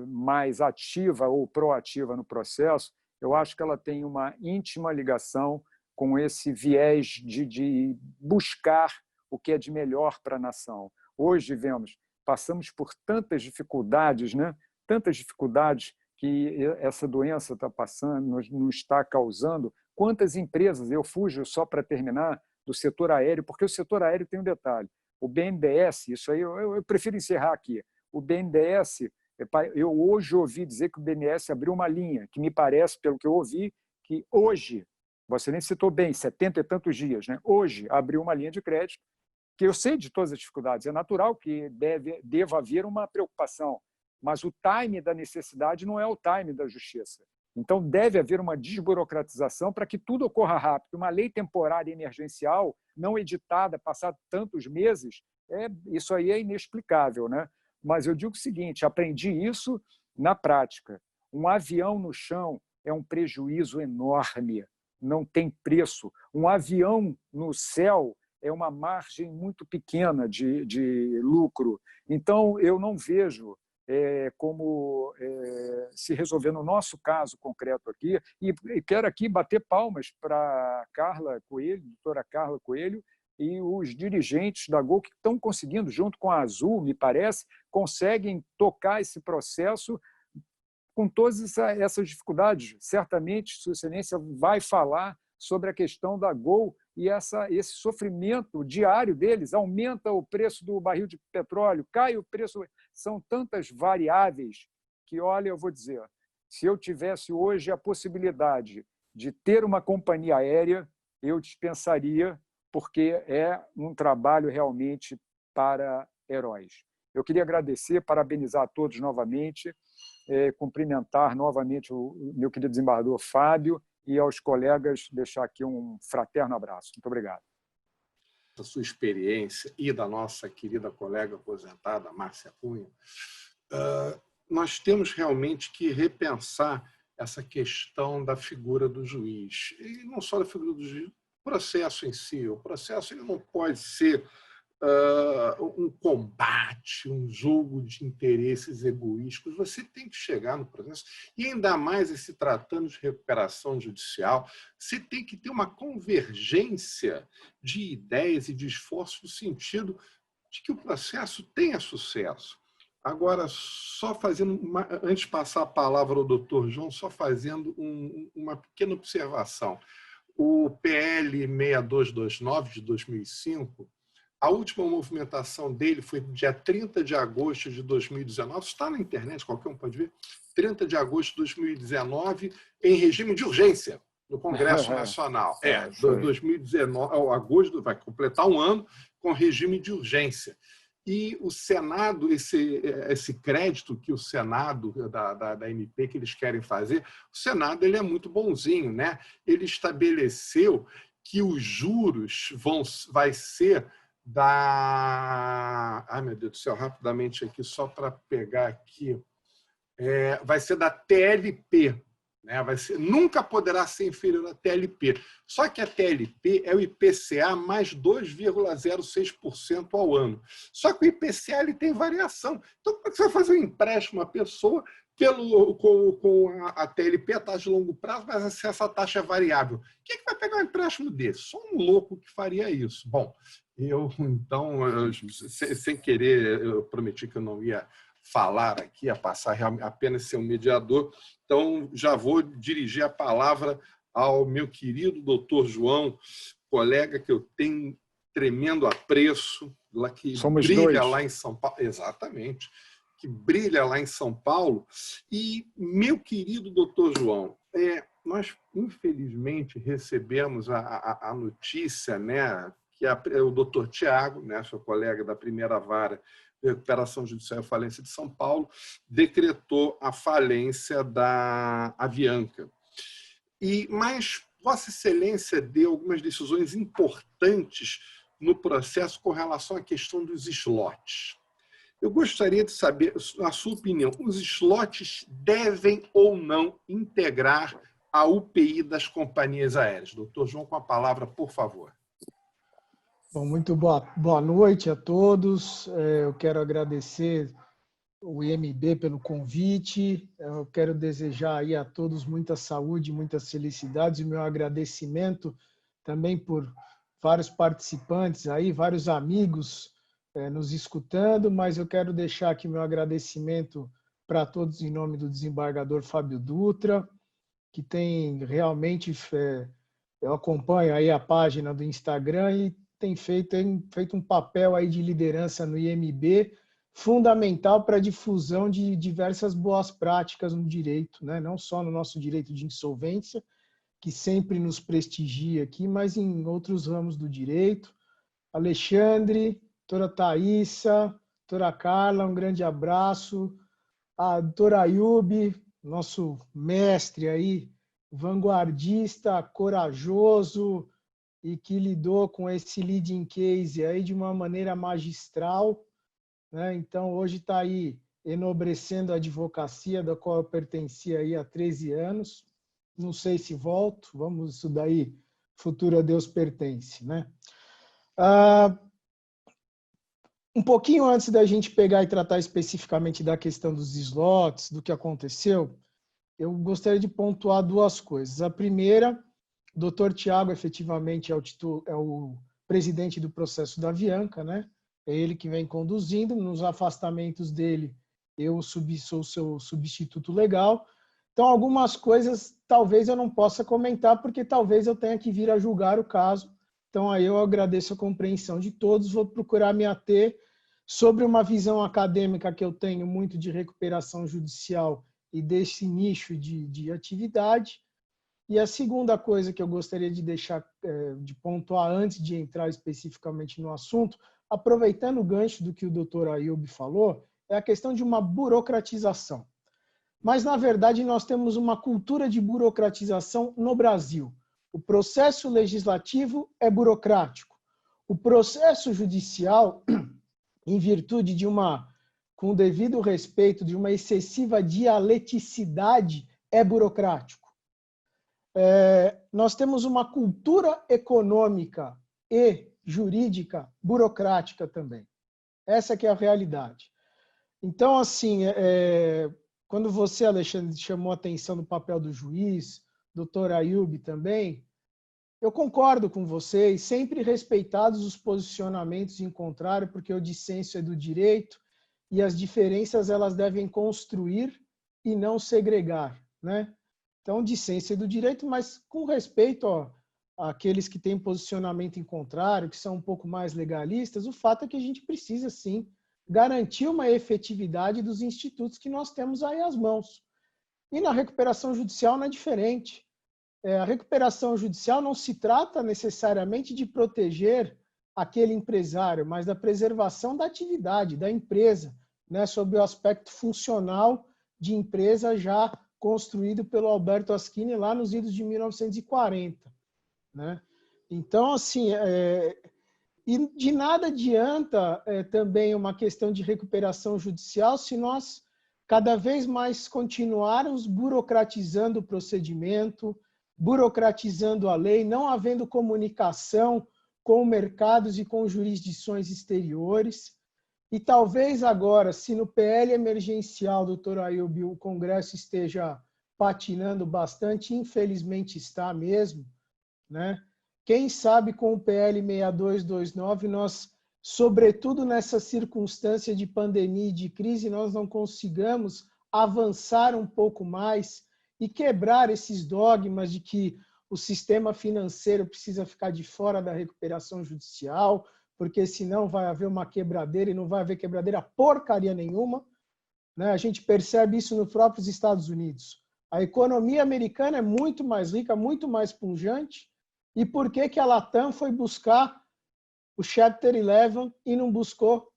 mais ativa ou proativa no processo, eu acho que ela tem uma íntima ligação com esse viés de buscar o que é de melhor para a nação. Hoje passamos por tantas dificuldades, né? Tantas dificuldades que essa doença está passando, nos está causando. Quantas empresas, eu fujo só para terminar, do setor aéreo, porque o setor aéreo tem um detalhe. O BNDES, isso aí eu prefiro encerrar aqui. O BNDES, eu hoje ouvi dizer que o BNDES abriu uma linha, que me parece, pelo que eu ouvi, que hoje, você nem citou bem, 70 e tantos dias, né? Hoje abriu uma linha de crédito, que eu sei de todas as dificuldades, é natural que deva haver uma preocupação, mas o time da necessidade não é o time da justiça. Então, deve haver uma desburocratização para que tudo ocorra rápido. Uma lei temporária emergencial, não editada, passado tantos meses, isso aí é inexplicável, né? Mas eu digo o seguinte, aprendi isso na prática. Um avião no chão é um prejuízo enorme, não tem preço. Um avião no céu é uma margem muito pequena de lucro. Então, eu não vejo como se resolver no nosso caso concreto aqui, e quero aqui bater palmas para Carla Coelho, doutora Carla Coelho, e os dirigentes da Gol que estão conseguindo, junto com a Azul, me parece, conseguem tocar esse processo com todas essas dificuldades. Certamente, Sua Excelência vai falar sobre a questão da Gol e esse sofrimento diário deles. Aumenta o preço do barril de petróleo, cai o preço. São tantas variáveis que, olha, eu vou dizer, se eu tivesse hoje a possibilidade de ter uma companhia aérea, eu dispensaria, porque é um trabalho realmente para heróis. Eu queria agradecer, parabenizar a todos novamente, cumprimentar novamente o meu querido desembargador Fábio e aos colegas deixar aqui um fraterno abraço. Muito obrigado. Da sua experiência e da nossa querida colega aposentada, Márcia Cunha, nós temos realmente que repensar essa questão da figura do juiz. E não só da figura do juiz, o processo em si. O processo ele não pode ser um combate, um jogo de interesses egoísticos. Você tem que chegar no processo, e ainda mais se tratando de recuperação judicial, você tem que ter uma convergência de ideias e de esforço no sentido de que o processo tenha sucesso. Agora, só fazendo, antes de passar a palavra ao doutor João, só fazendo uma pequena observação. O PL 6229 de 2005, a última movimentação dele foi dia 30 de agosto de 2019, está na internet, qualquer um pode ver, 30 de agosto de 2019, em regime de urgência, no Congresso Nacional. 2019, agosto, vai completar um ano com regime de urgência. E o Senado, esse crédito que o Senado da MP que eles querem fazer, o Senado ele é muito bonzinho, né? Ele estabeleceu que os juros vai ser ai, meu Deus do céu, rapidamente aqui, só para pegar aqui, vai ser da TLP, né? Nunca poderá ser inferior à TLP. Só que a TLP é o IPCA mais 2,06% ao ano. Só que o IPCA ele tem variação. Então, como é que você vai fazer um empréstimo a uma pessoa com a TLP, a taxa de longo prazo, mas essa taxa é variável? Quem é que vai pegar um empréstimo desse? Só um louco que faria isso. Bom, então, sem querer, eu prometi que eu não ia falar aqui, ia passar apenas ser um mediador. Então, já vou dirigir a palavra ao meu querido doutor João, colega que eu tenho tremendo apreço, que Somos brilha dois. lá em São Paulo. Exatamente, que brilha lá em São Paulo. E, meu querido doutor João, nós, infelizmente, recebemos a notícia, né, que o doutor Tiago, né, seu colega da primeira vara de recuperação judicial e falência de São Paulo, decretou a falência da Avianca. Mas Vossa Excelência deu algumas decisões importantes no processo com relação à questão dos slots. Eu gostaria de saber, a sua opinião, os slots devem ou não integrar a UPI das companhias aéreas? Doutor João, com a palavra, por favor. Bom, muito boa noite a todos. Eu quero agradecer o IMB pelo convite. Eu quero desejar aí a todos muita saúde, muitas felicidades e meu agradecimento também por vários participantes aí, vários amigos nos escutando, mas eu quero deixar aqui meu agradecimento para todos em nome do desembargador Fábio Dutra, que tem realmente, eu acompanho aí a página do Instagram e tem feito um papel aí de liderança no IMB fundamental para a difusão de diversas boas práticas no direito, né? Não só no nosso direito de insolvência, que sempre nos prestigia aqui, mas em outros ramos do direito. Alexandre, doutora Thaísa, doutora Carla, um grande abraço. A doutora Ayub, nosso mestre aí, vanguardista, corajoso, e que lidou com esse leading case aí de uma maneira magistral, né? Então, hoje está aí enobrecendo a advocacia, da qual eu pertencia aí há 13 anos. Não sei se volto, vamos, isso daí, futuro a Deus pertence, né? Um pouquinho antes da gente pegar e tratar especificamente da questão dos slots, do que aconteceu, eu gostaria de pontuar duas coisas. A primeira, o doutor Tiago, efetivamente, é o presidente do processo da Avianca, né? É ele que vem conduzindo. Nos afastamentos dele, eu sou seu substituto legal. Então, algumas coisas talvez eu não possa comentar, porque talvez eu tenha que vir a julgar o caso. Então, aí eu agradeço a compreensão de todos. Vou procurar me ater sobre uma visão acadêmica que eu tenho muito de recuperação judicial e desse nicho de atividade. E a segunda coisa que eu gostaria de deixar, de pontuar antes de entrar especificamente no assunto, aproveitando o gancho do que o Dr. Ayoub falou, é a questão de uma burocratização. Mas, na verdade, nós temos uma cultura de burocratização no Brasil. O processo legislativo é burocrático. O processo judicial, em virtude de com o devido respeito, de uma excessiva dialeticidade, é burocrático. Nós temos uma cultura econômica e jurídica burocrática também. Essa que é a realidade. Então, assim, quando você, Alexandre, chamou a atenção do papel do juiz, doutor Ayoub também, eu concordo com vocês, sempre respeitados os posicionamentos em contrário, porque o dissenso é do direito e as diferenças elas devem construir e não segregar, né? Então, dissenso é do direito, mas com respeito àqueles que têm posicionamento em contrário, que são um pouco mais legalistas, o fato é que a gente precisa, sim, garantir uma efetividade dos institutos que nós temos aí às mãos. E na recuperação judicial não é diferente. A recuperação judicial não se trata necessariamente de proteger aquele empresário, mas da preservação da atividade, da empresa, né, sob o aspecto funcional de empresa já construído pelo Alberto Asquini lá nos idos de 1940. Né? Então, assim, e de nada adianta também uma questão de recuperação judicial se nós cada vez mais continuarmos burocratizando o procedimento, burocratizando a lei, não havendo comunicação com mercados e com jurisdições exteriores. E talvez agora, se no PL emergencial, doutor Ayoub, o Congresso esteja patinando bastante, infelizmente está mesmo, né? Quem sabe com o PL 6229, nós, sobretudo nessa circunstância de pandemia e de crise, nós não consigamos avançar um pouco mais e quebrar esses dogmas de que o sistema financeiro precisa ficar de fora da recuperação judicial, porque senão vai haver uma quebradeira e não vai haver quebradeira porcaria nenhuma. Né? A gente percebe isso nos próprios Estados Unidos. A economia americana é muito mais rica, muito mais pujante. E por que a Latam foi buscar o Chapter 11 e não buscou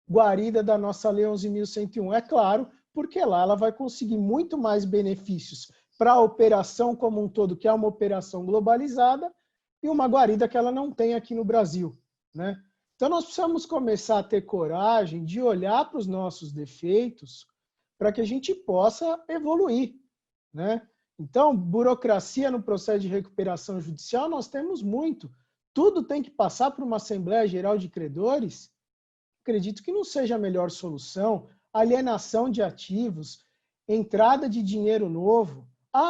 guarida da nossa Lei 11.101? É claro, porque lá ela vai conseguir muito mais benefícios para a operação como um todo, que é uma operação globalizada, e uma guarida que ela não tem aqui no Brasil. Né? Então, nós precisamos começar a ter coragem de olhar para os nossos defeitos para que a gente possa evoluir. Né? Então, burocracia no processo de recuperação judicial, nós temos muito. Tudo tem que passar por uma Assembleia Geral de Credores? Acredito que não seja a melhor solução. Alienação de ativos, entrada de dinheiro novo.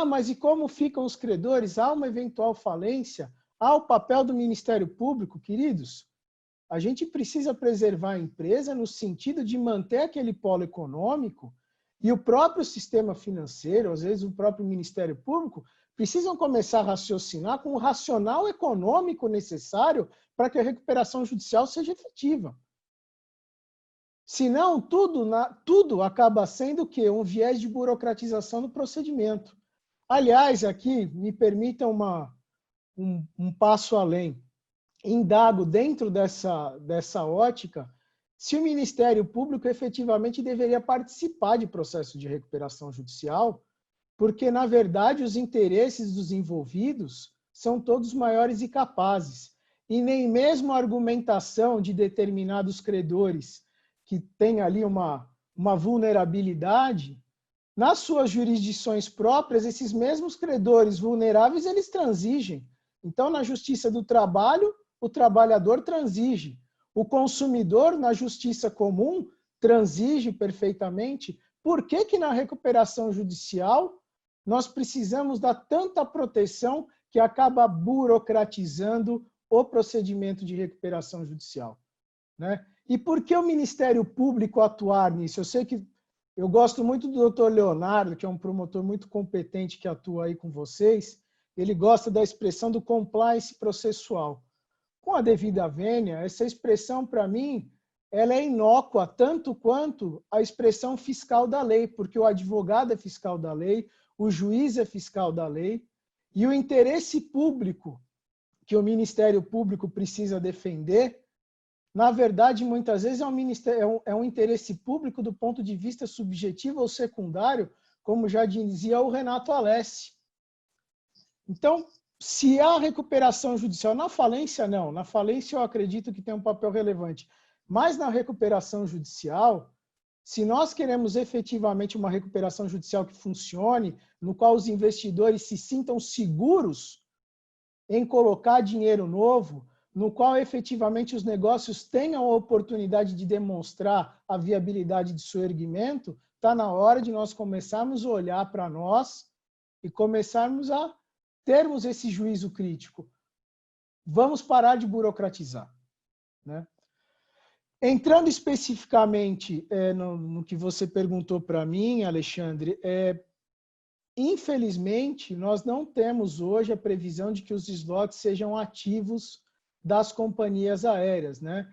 Mas e como ficam os credores? Há uma eventual falência? Há o papel do Ministério Público, queridos? A gente precisa preservar a empresa no sentido de manter aquele polo econômico e o próprio sistema financeiro, às vezes o próprio Ministério Público, precisam começar a raciocinar com o racional econômico necessário para que a recuperação judicial seja efetiva. Senão, tudo acaba sendo o quê? Um viés de burocratização do procedimento. Aliás, aqui, me permitam um passo além. Indago dentro dessa ótica se o Ministério Público efetivamente deveria participar de processo de recuperação judicial, porque, na verdade, os interesses dos envolvidos são todos maiores e capazes. E nem mesmo a argumentação de determinados credores que têm ali uma vulnerabilidade, nas suas jurisdições próprias, esses mesmos credores vulneráveis, eles transigem. Então, na Justiça do Trabalho, o trabalhador transige. O consumidor, na justiça comum, transige perfeitamente. Por que na recuperação judicial nós precisamos dar tanta proteção que acaba burocratizando o procedimento de recuperação judicial? Né? E por que o Ministério Público atuar nisso? Eu sei que eu gosto muito do Dr. Leonardo, que é um promotor muito competente que atua aí com vocês. Ele gosta da expressão do compliance processual. Com a devida vênia, essa expressão, para mim, ela é inócua tanto quanto a expressão fiscal da lei, porque o advogado é fiscal da lei, o juiz é fiscal da lei, E o interesse público que o Ministério Público precisa defender, na verdade, muitas vezes é um interesse público do ponto de vista subjetivo ou secundário, como já dizia o Renato Alessi. Então, se há recuperação judicial, na falência não, na falência eu acredito que tem um papel relevante, mas na recuperação judicial, se nós queremos efetivamente uma recuperação judicial que funcione, no qual os investidores se sintam seguros em colocar dinheiro novo, no qual efetivamente os negócios tenham a oportunidade de demonstrar a viabilidade de seu erguimento, está na hora de nós começarmos a olhar para nós e começarmos a termos esse juízo crítico. Vamos parar de burocratizar, né? Entrando especificamente no que você perguntou para mim, Alexandre, infelizmente, nós não temos hoje a previsão de que os slots sejam ativos das companhias aéreas, né?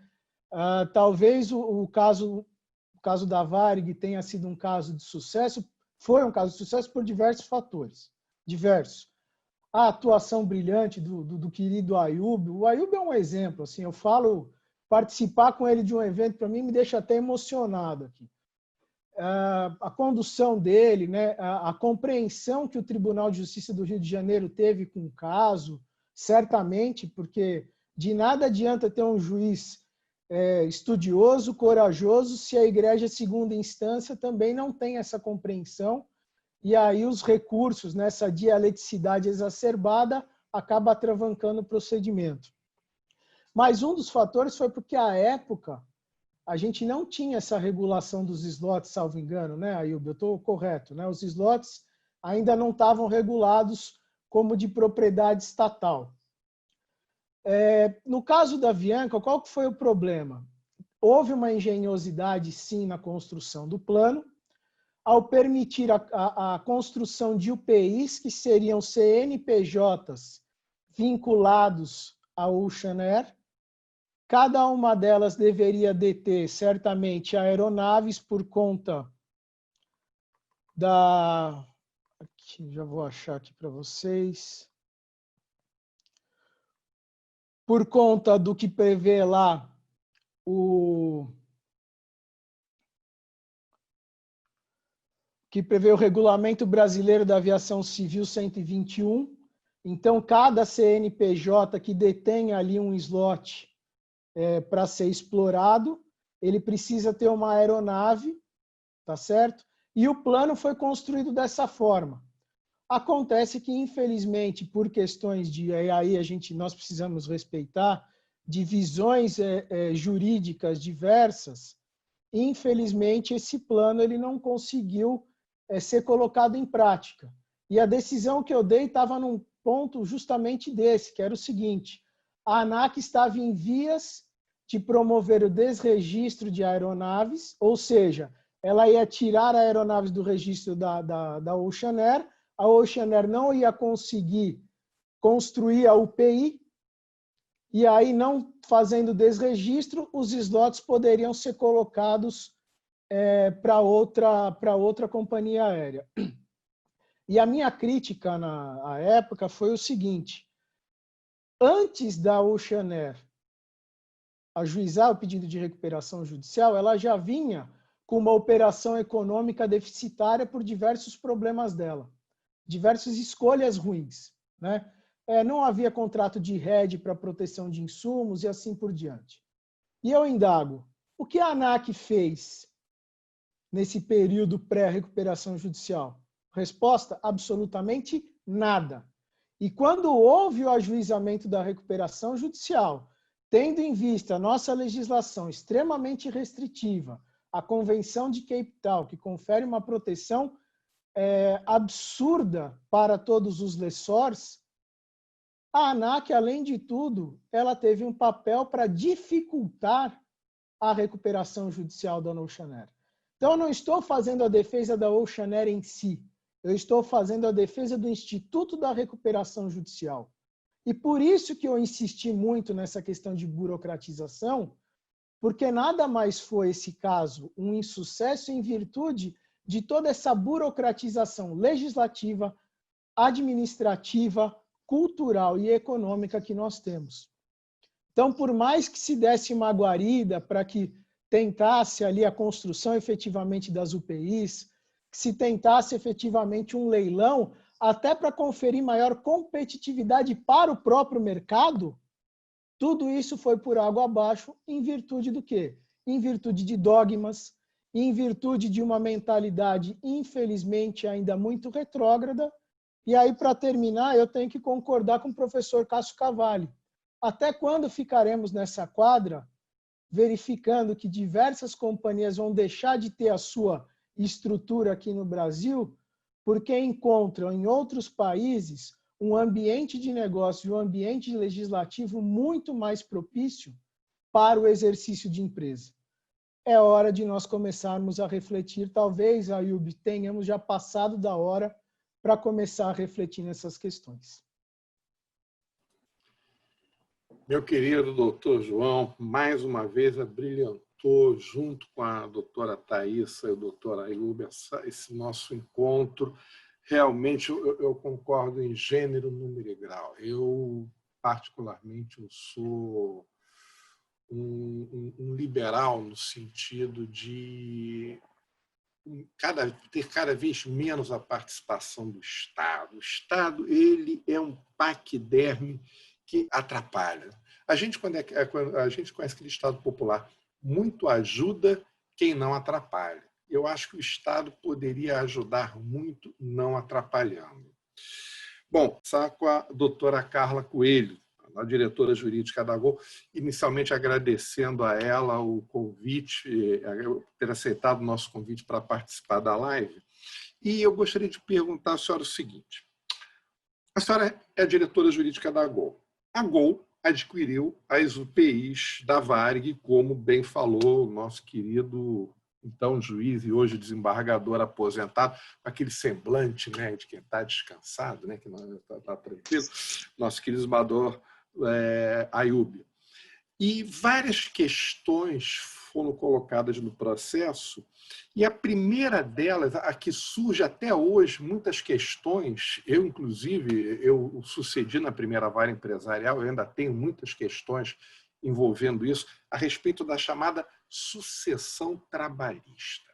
Talvez o caso da Varig tenha sido um caso de sucesso, foi um caso de sucesso por diversos fatores, diversos. A atuação brilhante do querido Ayub, o Ayub é um exemplo, assim, eu falo, participar com ele de um evento, para mim, me deixa até emocionado aqui. A condução dele, né, a compreensão que o Tribunal de Justiça do Rio de Janeiro teve com o caso, certamente, porque de nada adianta ter um juiz estudioso, corajoso, se a Igreja Segunda Instância também não tem essa compreensão, e aí os recursos, nessa dialeticidade exacerbada, acaba atravancando o procedimento. Mas um dos fatores foi porque, à época, a gente não tinha essa regulação dos slots, salvo engano, né, Ayub? Eu estou correto, né? Os slots ainda não estavam regulados como de propriedade estatal. No caso da Avianca, qual que foi o problema? Houve uma engenhosidade, sim, na construção do plano, ao permitir a construção de UPIs, que seriam CNPJs vinculados à Ocean Air. Cada uma delas deveria deter, certamente, aeronaves por conta da... Aqui, já vou achar aqui para vocês. Por conta do que prevê lá o Regulamento Brasileiro da Aviação Civil 121. Então, cada CNPJ que detém ali um slot para ser explorado, ele precisa ter uma aeronave, tá certo? E o plano foi construído dessa forma. Acontece que, infelizmente, por questões de... Aí nós precisamos respeitar divisões jurídicas diversas, infelizmente, esse plano ele não conseguiu ser colocado em prática. E a decisão que eu dei estava num ponto justamente desse, que era o seguinte: a ANAC estava em vias de promover o desregistro de aeronaves, ou seja, ela ia tirar aeronaves do registro da Ocean Air, a Ocean Air não ia conseguir construir a UPI, e aí, não fazendo desregistro, os slots poderiam ser colocados para outra companhia aérea. E a minha crítica na época foi o seguinte: antes da Ocean Air ajuizar o pedido de recuperação judicial, ela já vinha com uma operação econômica deficitária por diversos problemas dela, diversas escolhas ruins, né? Não havia contrato de rede para proteção de insumos e assim por diante. E eu indago, o que a ANAC fez nesse período pré-recuperação judicial? Resposta: absolutamente nada. E quando houve o ajuizamento da recuperação judicial, tendo em vista a nossa legislação extremamente restritiva, a Convenção de Cape Town, que confere uma proteção absurda para todos os lessors, a ANAC, além de tudo, ela teve um papel para dificultar a recuperação judicial da Ocean Air. Então, eu não estou fazendo a defesa da Ocean Air em si, eu estou fazendo a defesa do Instituto da Recuperação Judicial. E por isso que eu insisti muito nessa questão de burocratização, porque nada mais foi esse caso um insucesso em virtude de toda essa burocratização legislativa, administrativa, cultural e econômica que nós temos. Então, por mais que se desse uma guarida para que tentasse ali a construção efetivamente das UPIs, que se tentasse efetivamente um leilão, até para conferir maior competitividade para o próprio mercado, tudo isso foi por água abaixo em virtude do quê? Em virtude de dogmas, em virtude de uma mentalidade, infelizmente, ainda muito retrógrada. E aí, para terminar, eu tenho que concordar com o professor Cássio Cavalli. Até quando ficaremos nessa quadra, verificando que diversas companhias vão deixar de ter a sua estrutura aqui no Brasil, porque encontram em outros países um ambiente de negócio e um ambiente legislativo muito mais propício para o exercício de empresa. É hora de nós começarmos a refletir. Talvez, Ayub, tenhamos já passado da hora para começar a refletir nessas questões. Meu querido doutor João, mais uma vez abrilhantou, junto com a doutora Thaisa e o doutor Ayub, esse nosso encontro. Realmente, eu concordo em gênero, número e grau. Eu, particularmente, eu sou um liberal no sentido de ter cada vez menos a participação do Estado. O Estado, ele é um paquiderme que atrapalha. A gente conhece aquele Estado popular, muito ajuda quem não atrapalha. Eu acho que o Estado poderia ajudar muito, não atrapalhando. Bom, com a doutora Carla Coelho, a diretora jurídica da Gol, inicialmente agradecendo a ela o convite, ter aceitado o nosso convite para participar da live. E eu gostaria de perguntar à senhora o seguinte. A senhora é a diretora jurídica da Gol. A Gol adquiriu as UPIs da Varig, como bem falou o nosso querido então juiz e hoje desembargador aposentado, com aquele semblante, né, de quem está descansado, né, que não está tranquilo, nosso querido desembargador Ayub. E várias questões foram colocadas no processo, e a primeira delas, a que surge até hoje, muitas questões, eu, inclusive, eu sucedi na primeira vara empresarial, eu ainda tenho muitas questões envolvendo isso, a respeito da chamada sucessão trabalhista.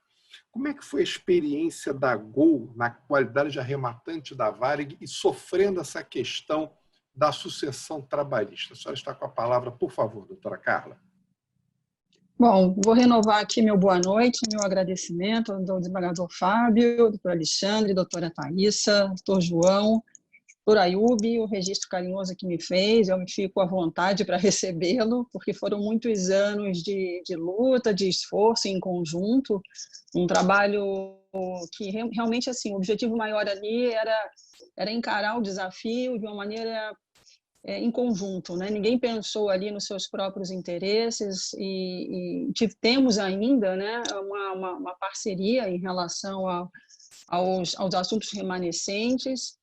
Como é que foi a experiência da Gol na qualidade de arrematante da Varig e sofrendo essa questão da sucessão trabalhista? A senhora está com a palavra, por favor, doutora Carla. Bom, vou renovar aqui meu boa noite, meu agradecimento ao desembargador Fábio, doutor Alexandre, doutora Thaisa, doutor João, doutor Ayub, o registro carinhoso que me fez, eu me fico à vontade para recebê-lo, porque foram muitos anos de luta, de esforço em conjunto, um trabalho que realmente, assim, o objetivo maior ali era encarar o desafio de uma maneira em conjunto, né? Ninguém pensou ali nos seus próprios interesses e temos ainda, né, uma parceria em relação aos assuntos remanescentes,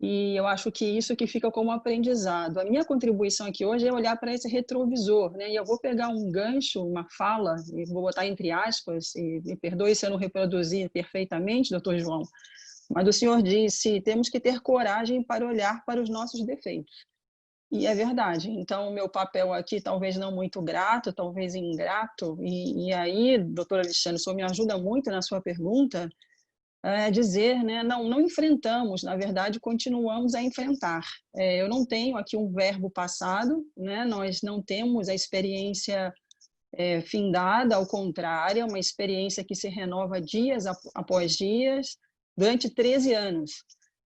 e eu acho que isso que fica como aprendizado. A minha contribuição aqui hoje é olhar para esse retrovisor, né? E eu vou pegar um gancho, uma fala, e vou botar entre aspas, e me perdoe se eu não reproduzir perfeitamente, doutor João, mas o senhor disse, temos que ter coragem para olhar para os nossos defeitos. E é verdade. Então, o meu papel aqui, talvez não muito grato, talvez ingrato, e aí, doutor Alexandre, o senhor me ajuda muito na sua pergunta, dizer, né, não enfrentamos, na verdade, continuamos a enfrentar. Eu não tenho aqui um verbo passado, né, nós não temos a experiência findada, ao contrário, é uma experiência que se renova dias após dias, durante 13 anos.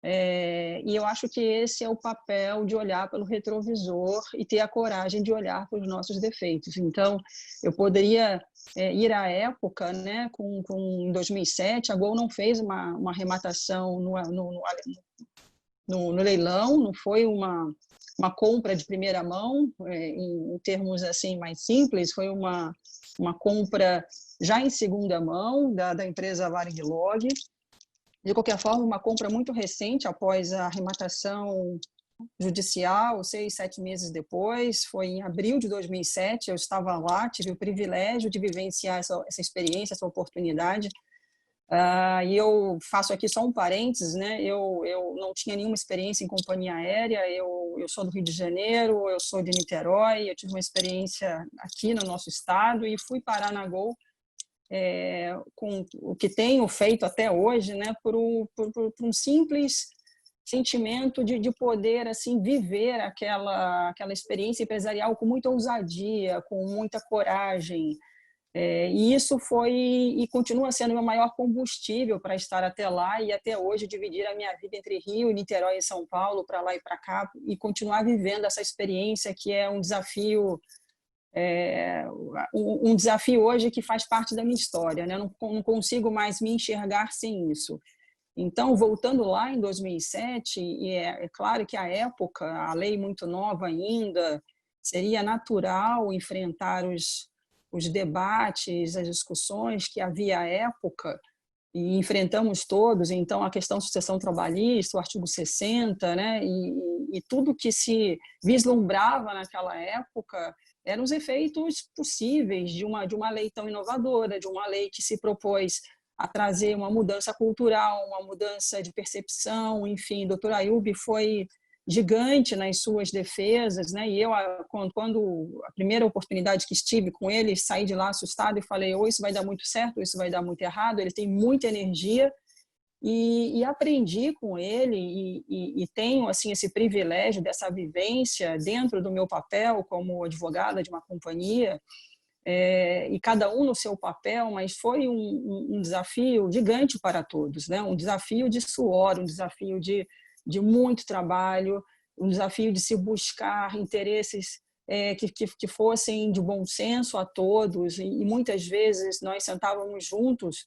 E eu acho que esse é o papel de olhar pelo retrovisor e ter a coragem de olhar para os nossos defeitos. Então, eu poderia ir à época, né, em 2007, a Gol não fez uma arrematação no leilão, não foi uma compra de primeira mão, em termos assim mais simples, foi uma compra já em segunda mão da empresa Varig Log. De qualquer forma, uma compra muito recente, após a arrematação judicial, 6, 7 meses depois, foi em abril de 2007, eu estava lá, tive o privilégio de vivenciar essa experiência, essa oportunidade. E eu faço aqui só um parênteses, né? Eu não tinha nenhuma experiência em companhia aérea, eu sou do Rio de Janeiro, eu sou de Niterói, eu tive uma experiência aqui no nosso estado e fui parar na Gol, com o que tenho feito até hoje, né? Por um simples sentimento de poder assim viver aquela experiência empresarial com muita ousadia, com muita coragem. E isso foi e continua sendo o meu maior combustível para estar até lá e até hoje dividir a minha vida entre Rio, Niterói e São Paulo, para lá e para cá, e continuar vivendo essa experiência que é um desafio hoje que faz parte da minha história, né? Eu não consigo mais me enxergar sem isso. Então, voltando lá em 2007, e é claro que a época, a lei muito nova ainda, seria natural enfrentar os debates, as discussões que havia à época, e enfrentamos todos, então, a questão de sucessão trabalhista, o artigo 60, né, e tudo que se vislumbrava naquela época eram os efeitos possíveis de uma lei tão inovadora, de uma lei que se propôs a trazer uma mudança cultural, uma mudança de percepção, enfim, o Dr. Ayoub foi gigante nas suas defesas, né? E eu, quando a primeira oportunidade que estive com ele, saí de lá assustado e falei, ou isso vai dar muito certo, ou isso vai dar muito errado. Ele tem muita energia e aprendi com ele e tenho assim esse privilégio dessa vivência dentro do meu papel como advogada de uma companhia, e cada um no seu papel, mas foi um desafio gigante para todos, né? Um desafio de suor, um desafio de muito trabalho, um desafio de se buscar interesses que fossem de bom senso a todos, e muitas vezes nós sentávamos juntos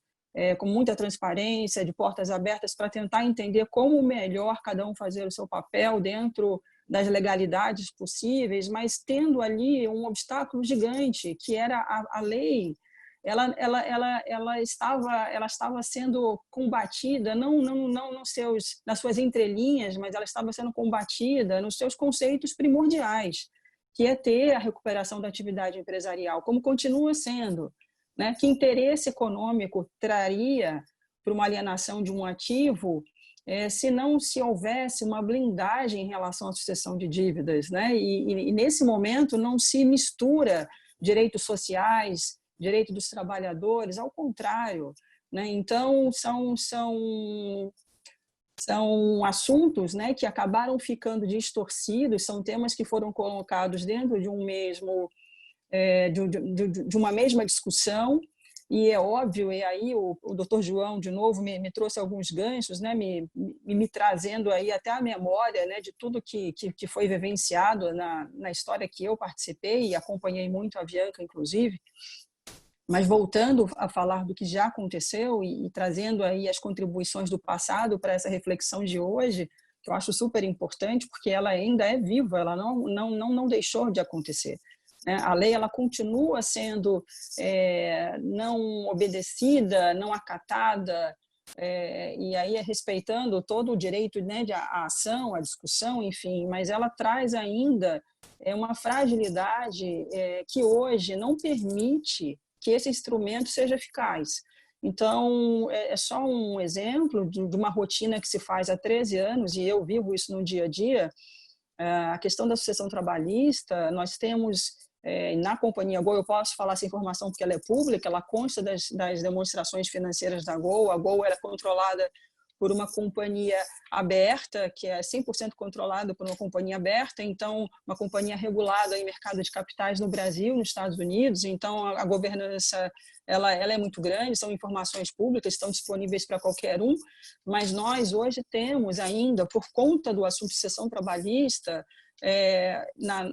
com muita transparência, de portas abertas, para tentar entender como melhor cada um fazer o seu papel dentro das legalidades possíveis, mas tendo ali um obstáculo gigante, que era a lei. Ela estava sendo combatida não nas suas entrelinhas, mas ela estava sendo combatida nos seus conceitos primordiais, que é ter a recuperação da atividade empresarial, como continua sendo, né? Que interesse econômico traria para uma alienação de um ativo se não se houvesse uma blindagem em relação à sucessão de dívidas, né? E nesse momento não se mistura direitos sociais, direito dos trabalhadores, ao contrário, né? Então são assuntos, né, que acabaram ficando distorcidos, são temas que foram colocados dentro de um mesmo de uma mesma discussão. E é óbvio, e aí o Dr. João, de novo, me trouxe alguns ganchos, né, me trazendo aí até a memória, né, de tudo que foi vivenciado na história que eu participei e acompanhei muito a Avianca, inclusive. Mas voltando a falar do que já aconteceu e trazendo aí as contribuições do passado para essa reflexão de hoje, que eu acho super importante, porque ela ainda é viva, ela não deixou de acontecer. A lei ela continua sendo não obedecida, não acatada, e aí respeitando todo o direito, né, à ação, à discussão, enfim, mas ela traz ainda uma fragilidade que hoje não permite que esse instrumento seja eficaz. Então, é só um exemplo de uma rotina que se faz há 13 anos, e eu vivo isso no dia a dia. A questão da sucessão trabalhista, nós temos na companhia Gol, eu posso falar essa informação porque ela é pública, ela consta das demonstrações financeiras da Gol. A Gol era controlada por uma companhia aberta, que é 100% controlada por uma companhia aberta, então uma companhia regulada em mercado de capitais no Brasil, nos Estados Unidos. Então a governança ela é muito grande, são informações públicas, estão disponíveis para qualquer um, mas nós hoje temos ainda, por conta do assunto de sucessão trabalhista,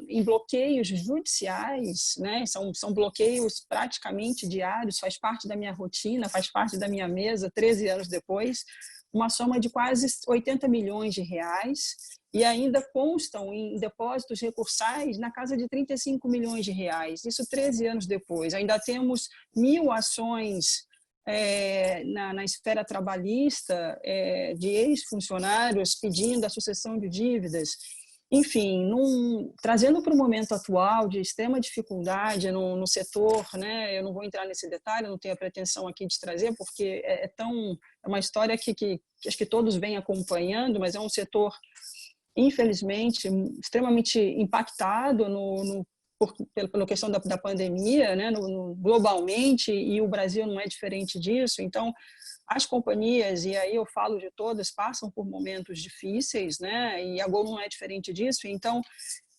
em bloqueios judiciais, né? São bloqueios praticamente diários, faz parte da minha rotina, faz parte da minha mesa, 13 anos depois, uma soma de quase 80 milhões de reais, e ainda constam em depósitos recursais na casa de 35 milhões de reais, isso 13 anos depois. Ainda temos 1.000 ações na esfera trabalhista de ex-funcionários pedindo a sucessão de dívidas. enfim, trazendo para o momento atual de extrema dificuldade no setor, né? Eu não vou entrar nesse detalhe, não tenho a pretensão aqui de trazer, porque é uma história que acho que todos vêm acompanhando, mas é um setor, infelizmente, extremamente impactado pela questão da pandemia, né? Globalmente, e o Brasil não é diferente disso. Então, as companhias, e aí eu falo de todas, passam por momentos difíceis, né? E a Gol não é diferente disso. Então,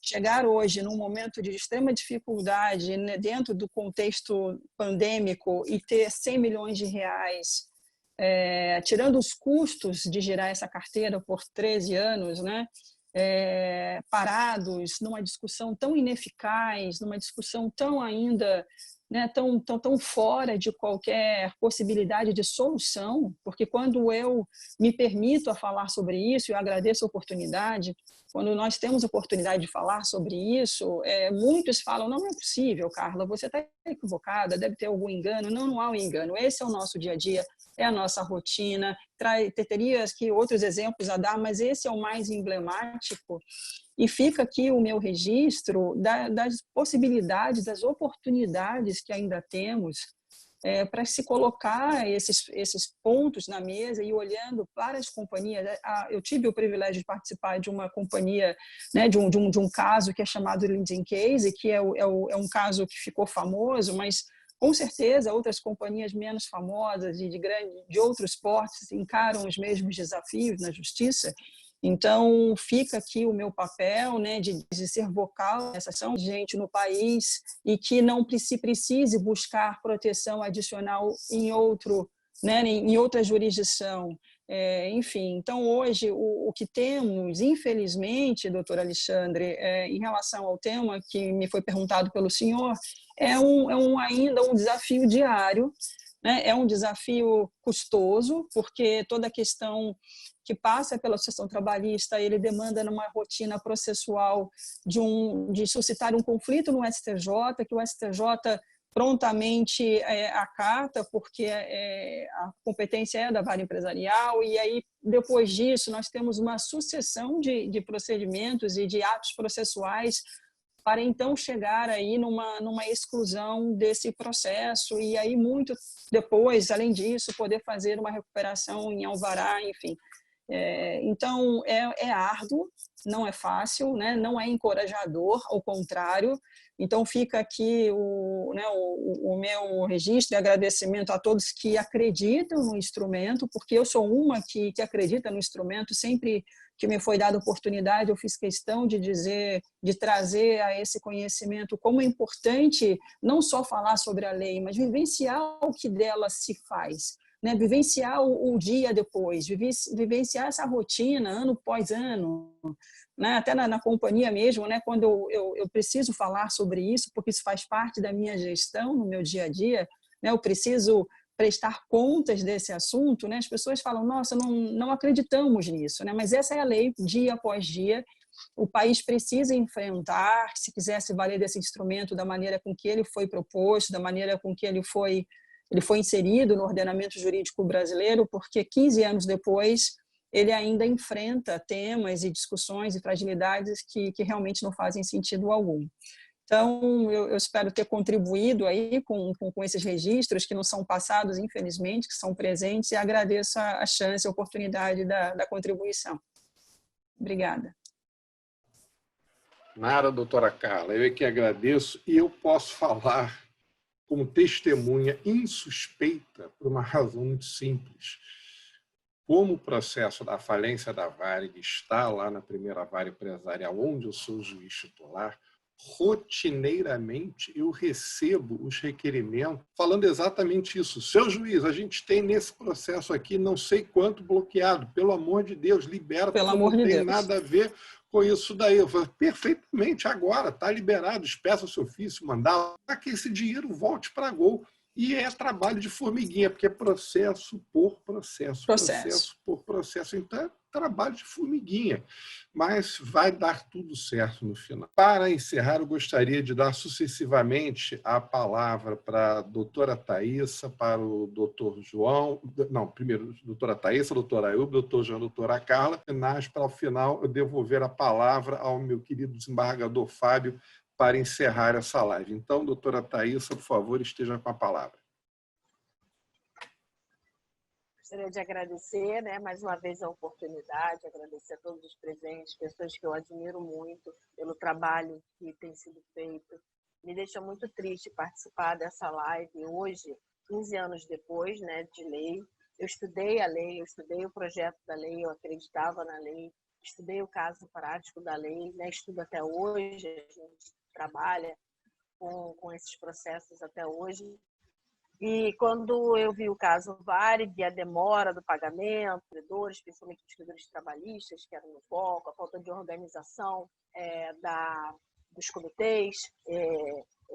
chegar hoje num momento de extrema dificuldade, né, dentro do contexto pandêmico, e ter 100 milhões de reais, tirando os custos de girar essa carteira por 13 anos, né? Parados numa discussão tão ineficaz, numa discussão tão ainda, né, tão fora de qualquer possibilidade de solução, porque quando eu me permito a falar sobre isso, eu agradeço a oportunidade, quando nós temos a oportunidade de falar sobre isso, muitos falam, não é possível, Carla, você está equivocada, deve ter algum engano. Não, não há um engano, esse é o nosso dia a dia, é a nossa rotina, teria aqui outros exemplos a dar, mas esse é o mais emblemático. E fica aqui o meu registro das possibilidades, das oportunidades que ainda temos para se colocar esses pontos na mesa e olhando para as companhias. Eu tive o privilégio de participar de uma companhia, né, de um caso que é chamado Leading Case, que é um caso que ficou famoso, mas com certeza outras companhias menos famosas e de outros portes encaram os mesmos desafios na justiça. Então, fica aqui o meu papel, né, de ser vocal nessa ação de gente no país e que não precise buscar proteção adicional em outra jurisdição. Enfim, então, hoje, o que temos, infelizmente, doutor Alexandre, em relação ao tema que me foi perguntado pelo senhor, ainda um desafio diário, né? É um desafio custoso, porque toda a questão que passa pela associação trabalhista, ele demanda numa rotina processual de suscitar um conflito no STJ, que o STJ prontamente acata, porque a competência é da vara empresarial, e aí, depois disso, nós temos uma sucessão de procedimentos e de atos processuais para então chegar aí numa exclusão desse processo, e aí muito depois, além disso, poder fazer uma recuperação em alvará, enfim. Então, é árduo, não é fácil, né? Não é encorajador, ao contrário. Então, fica aqui o meu registro e agradecimento a todos que acreditam no instrumento, porque eu sou uma que acredita no instrumento. Sempre que me foi dada oportunidade, eu fiz questão de trazer a esse conhecimento como é importante não só falar sobre a lei, mas vivenciar o que dela se faz. Né, vivenciar o dia depois, vivenciar essa rotina ano após ano, né, até na companhia mesmo, né, quando eu preciso falar sobre isso, porque isso faz parte da minha gestão no meu dia a dia, né, eu preciso prestar contas desse assunto, né, as pessoas falam, nossa, não acreditamos nisso, né, mas essa é a lei, dia após dia. O país precisa enfrentar, se quiser se valer desse instrumento da maneira com que ele foi proposto, da maneira com que ele foi inserido no ordenamento jurídico brasileiro, porque 15 anos depois ele ainda enfrenta temas e discussões e fragilidades que realmente não fazem sentido algum. Então, eu espero ter contribuído aí com esses registros que não são passados, infelizmente, que são presentes, e agradeço a chance, a oportunidade da contribuição. Obrigada. Nada, doutora Carla, eu é que agradeço, e eu posso falar como testemunha insuspeita por uma razão muito simples. Como o processo da falência da Varig está lá na primeira vara empresarial, onde eu sou juiz titular, rotineiramente eu recebo os requerimentos falando exatamente isso. Seu juiz, a gente tem nesse processo aqui não sei quanto bloqueado, pelo amor de Deus, libera, pelo amor de Deus. Não tem nada a ver com isso daí. Eu falo, perfeitamente, agora, está liberado, expressa o seu ofício, mandar para que esse dinheiro volte para a Gol. E é trabalho de formiguinha, porque é processo por processo, processo por processo. Então, trabalho de formiguinha, mas vai dar tudo certo no final. Para encerrar, eu gostaria de dar sucessivamente a palavra para a doutora Thaíssa, para o doutor João, não, primeiro a doutora Thaíssa, a doutora Ayub, o doutor João, a doutora Carla, mas para o final eu devolver a palavra ao meu querido desembargador Fábio para encerrar essa live. Então, doutora Thaíssa, por favor, esteja com a palavra. Gostaria de agradecer, mais uma vez a oportunidade, agradecer a todos os presentes, pessoas que eu admiro muito pelo trabalho que tem sido feito. Me deixa muito triste participar dessa live hoje, 15 anos depois, de lei. Eu estudei a lei, eu estudei o projeto da lei, eu acreditava na lei, estudei o caso prático da lei, estudo até hoje, a gente trabalha com esses processos até hoje. E quando eu vi o caso Varig, a demora do pagamento, credores, principalmente os credores trabalhistas, que eram no foco, a falta de organização dos comitês,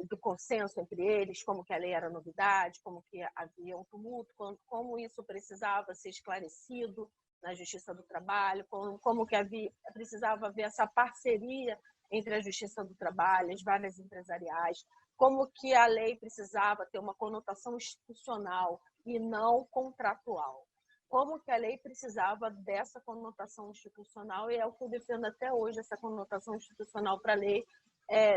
do consenso entre eles, como que a lei era novidade, como que havia um tumulto, como isso precisava ser esclarecido na Justiça do Trabalho, como que precisava haver essa parceria entre a Justiça do Trabalho, as várias empresariais, como que a lei precisava ter uma conotação institucional e não contratual. Como que a lei precisava dessa conotação institucional, e é o que eu defendo até hoje, essa conotação institucional para a lei,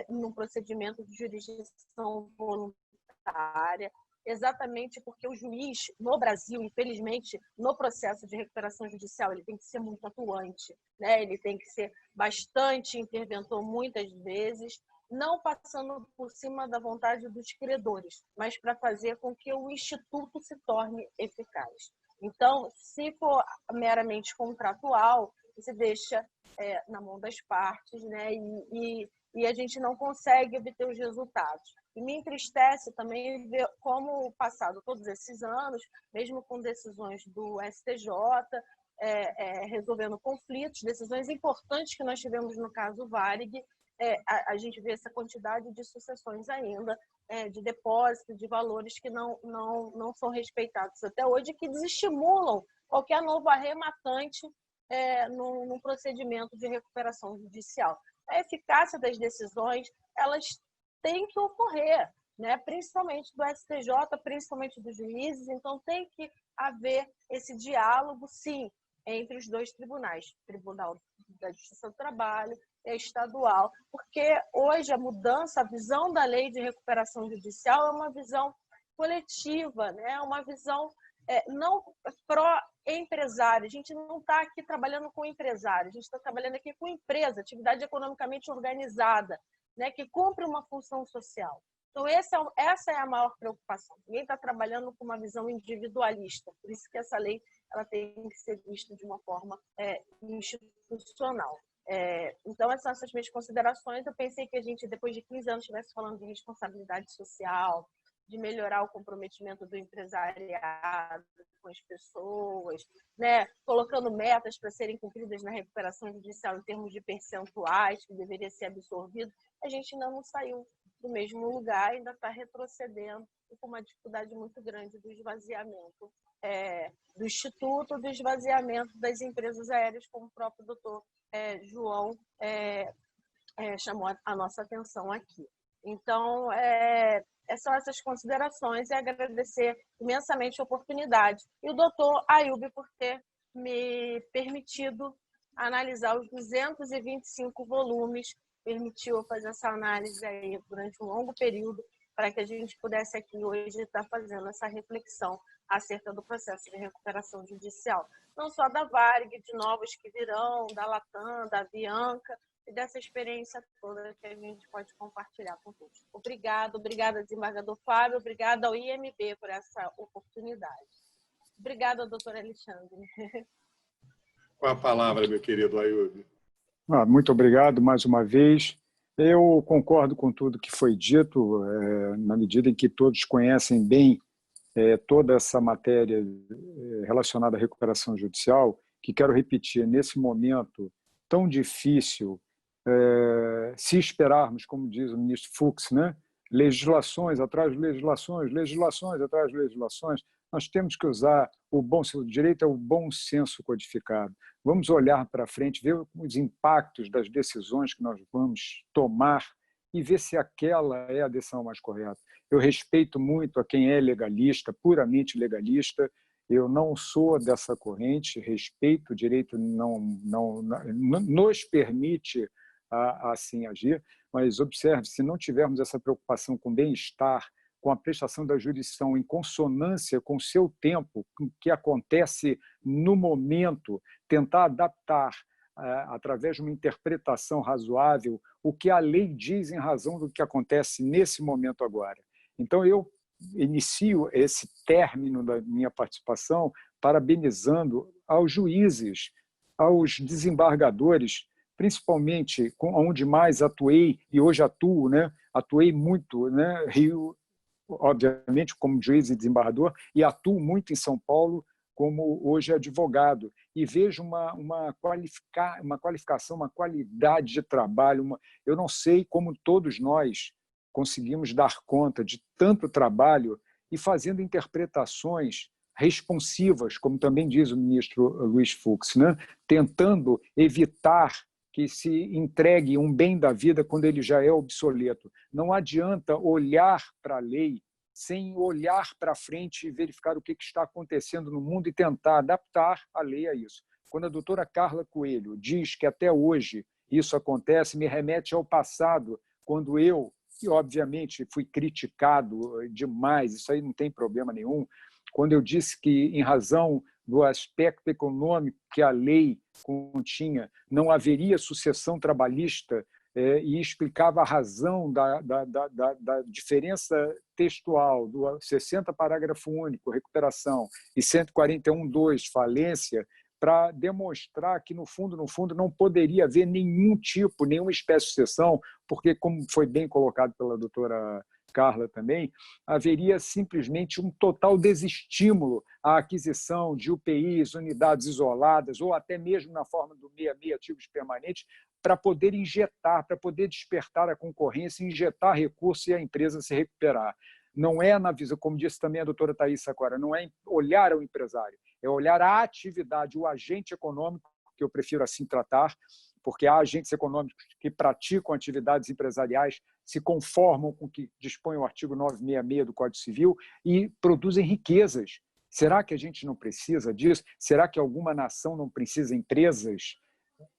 num procedimento de jurisdição voluntária, exatamente porque o juiz, no Brasil, infelizmente, no processo de recuperação judicial, ele tem que ser muito atuante, ele tem que ser bastante interventor muitas vezes, não passando por cima da vontade dos credores, mas para fazer com que o instituto se torne eficaz. Então, se for meramente contratual, se deixa na mão das partes, e a gente não consegue obter os resultados. E me entristece também ver como, passado todos esses anos, mesmo com decisões do STJ, resolvendo conflitos, decisões importantes que nós tivemos no caso Varig, a gente vê essa quantidade de sucessões ainda, de depósito, de valores que não são respeitados até hoje, que desestimulam qualquer novo arrematante num procedimento de recuperação judicial. A eficácia das decisões, elas têm que ocorrer, principalmente do STJ, principalmente dos juízes, então tem que haver esse diálogo, sim, entre os dois tribunais, Tribunal da Justiça do Trabalho e estadual, porque hoje a mudança, a visão da lei de recuperação judicial é uma visão coletiva, é uma visão não pró-empresário. A gente não está aqui trabalhando com empresário, a gente está trabalhando aqui com empresa, atividade economicamente organizada, que cumpre uma função social. Então, essa é a maior preocupação. Ninguém está trabalhando com uma visão individualista, por isso que essa lei ela tem que ser vista de uma forma institucional. Então, essas são essas minhas considerações. Eu pensei que a gente, depois de 15 anos, estivesse falando de responsabilidade social, de melhorar o comprometimento do empresariado com as pessoas, colocando metas para serem cumpridas na recuperação judicial em termos de percentuais, que deveria ser absorvido. A gente ainda não saiu do mesmo lugar, ainda está retrocedendo e com uma dificuldade muito grande do esvaziamento do Instituto, do esvaziamento das empresas aéreas, como o próprio doutor João chamou a nossa atenção aqui. Então, são essas considerações e agradecer imensamente a oportunidade. E o doutor Ayub por ter me permitido analisar os 225 volumes, permitiu eu fazer essa análise aí durante um longo período, para que a gente pudesse aqui hoje estar fazendo essa reflexão acerca do processo de recuperação judicial. Não só da Varig, de novos que virão, da Latam, da Avianca, e dessa experiência toda que a gente pode compartilhar com todos. Obrigada, desembargador Fábio, obrigada ao IMB por essa oportunidade. Obrigada, doutor Alexandre. Com a palavra, meu querido Ayub. Muito obrigado mais uma vez. Eu concordo com tudo que foi dito, na medida em que todos conhecem bem toda essa matéria relacionada à recuperação judicial, que quero repetir, nesse momento tão difícil, se esperarmos, como diz o ministro Fux, legislações atrás de legislações, legislações atrás de legislações. Nós temos que usar o bom senso. O direito é o bom senso codificado. Vamos olhar para frente, ver os impactos das decisões que nós vamos tomar e ver se aquela é a decisão mais correta. Eu respeito muito a quem é legalista, puramente legalista. Eu não sou dessa corrente, respeito o direito, não nos permite assim agir, mas observe, se não tivermos essa preocupação com o bem-estar, com a prestação da jurisdição em consonância com o seu tempo, com o que acontece no momento, tentar adaptar, através de uma interpretação razoável, o que a lei diz em razão do que acontece nesse momento agora. Então, eu inicio esse término da minha participação parabenizando aos juízes, aos desembargadores, principalmente onde mais atuei, e hoje atuo, né? Atuei muito, né? Rio, obviamente, como juiz e desembargador, e atuo muito em São Paulo como hoje advogado, e vejo uma qualificação, uma qualidade de trabalho. Eu não sei como todos nós conseguimos dar conta de tanto trabalho e fazendo interpretações responsivas, como também diz o ministro Luiz Fux, né? Tentando evitar que se entregue um bem da vida quando ele já é obsoleto. Não adianta olhar para a lei sem olhar para frente e verificar o que está acontecendo no mundo e tentar adaptar a lei a isso. Quando a doutora Carla Coelho diz que até hoje isso acontece, me remete ao passado, quando eu, e obviamente fui criticado demais, isso aí não tem problema nenhum, quando eu disse que, em razão do aspecto econômico que a lei continha, não haveria sucessão trabalhista, e explicava a razão da diferença textual do 60, parágrafo único, recuperação, e 141.2, falência, para demonstrar que, no fundo, não poderia haver nenhuma espécie de sucessão, porque, como foi bem colocado pela doutora Carla também, haveria simplesmente um total desestímulo à aquisição de UPIs, unidades isoladas, ou até mesmo na forma do 66, ativos permanentes, para poder injetar, para poder despertar a concorrência, injetar recursos e a empresa se recuperar. Não é na visão, como disse também a doutora Thaís agora, não é olhar ao empresário, é olhar a atividade, o agente econômico, que eu prefiro assim tratar, porque há agentes econômicos que praticam atividades empresariais, se conformam com o que dispõe o artigo 966 do Código Civil e produzem riquezas. Será que a gente não precisa disso? Será que alguma nação não precisa de empresas?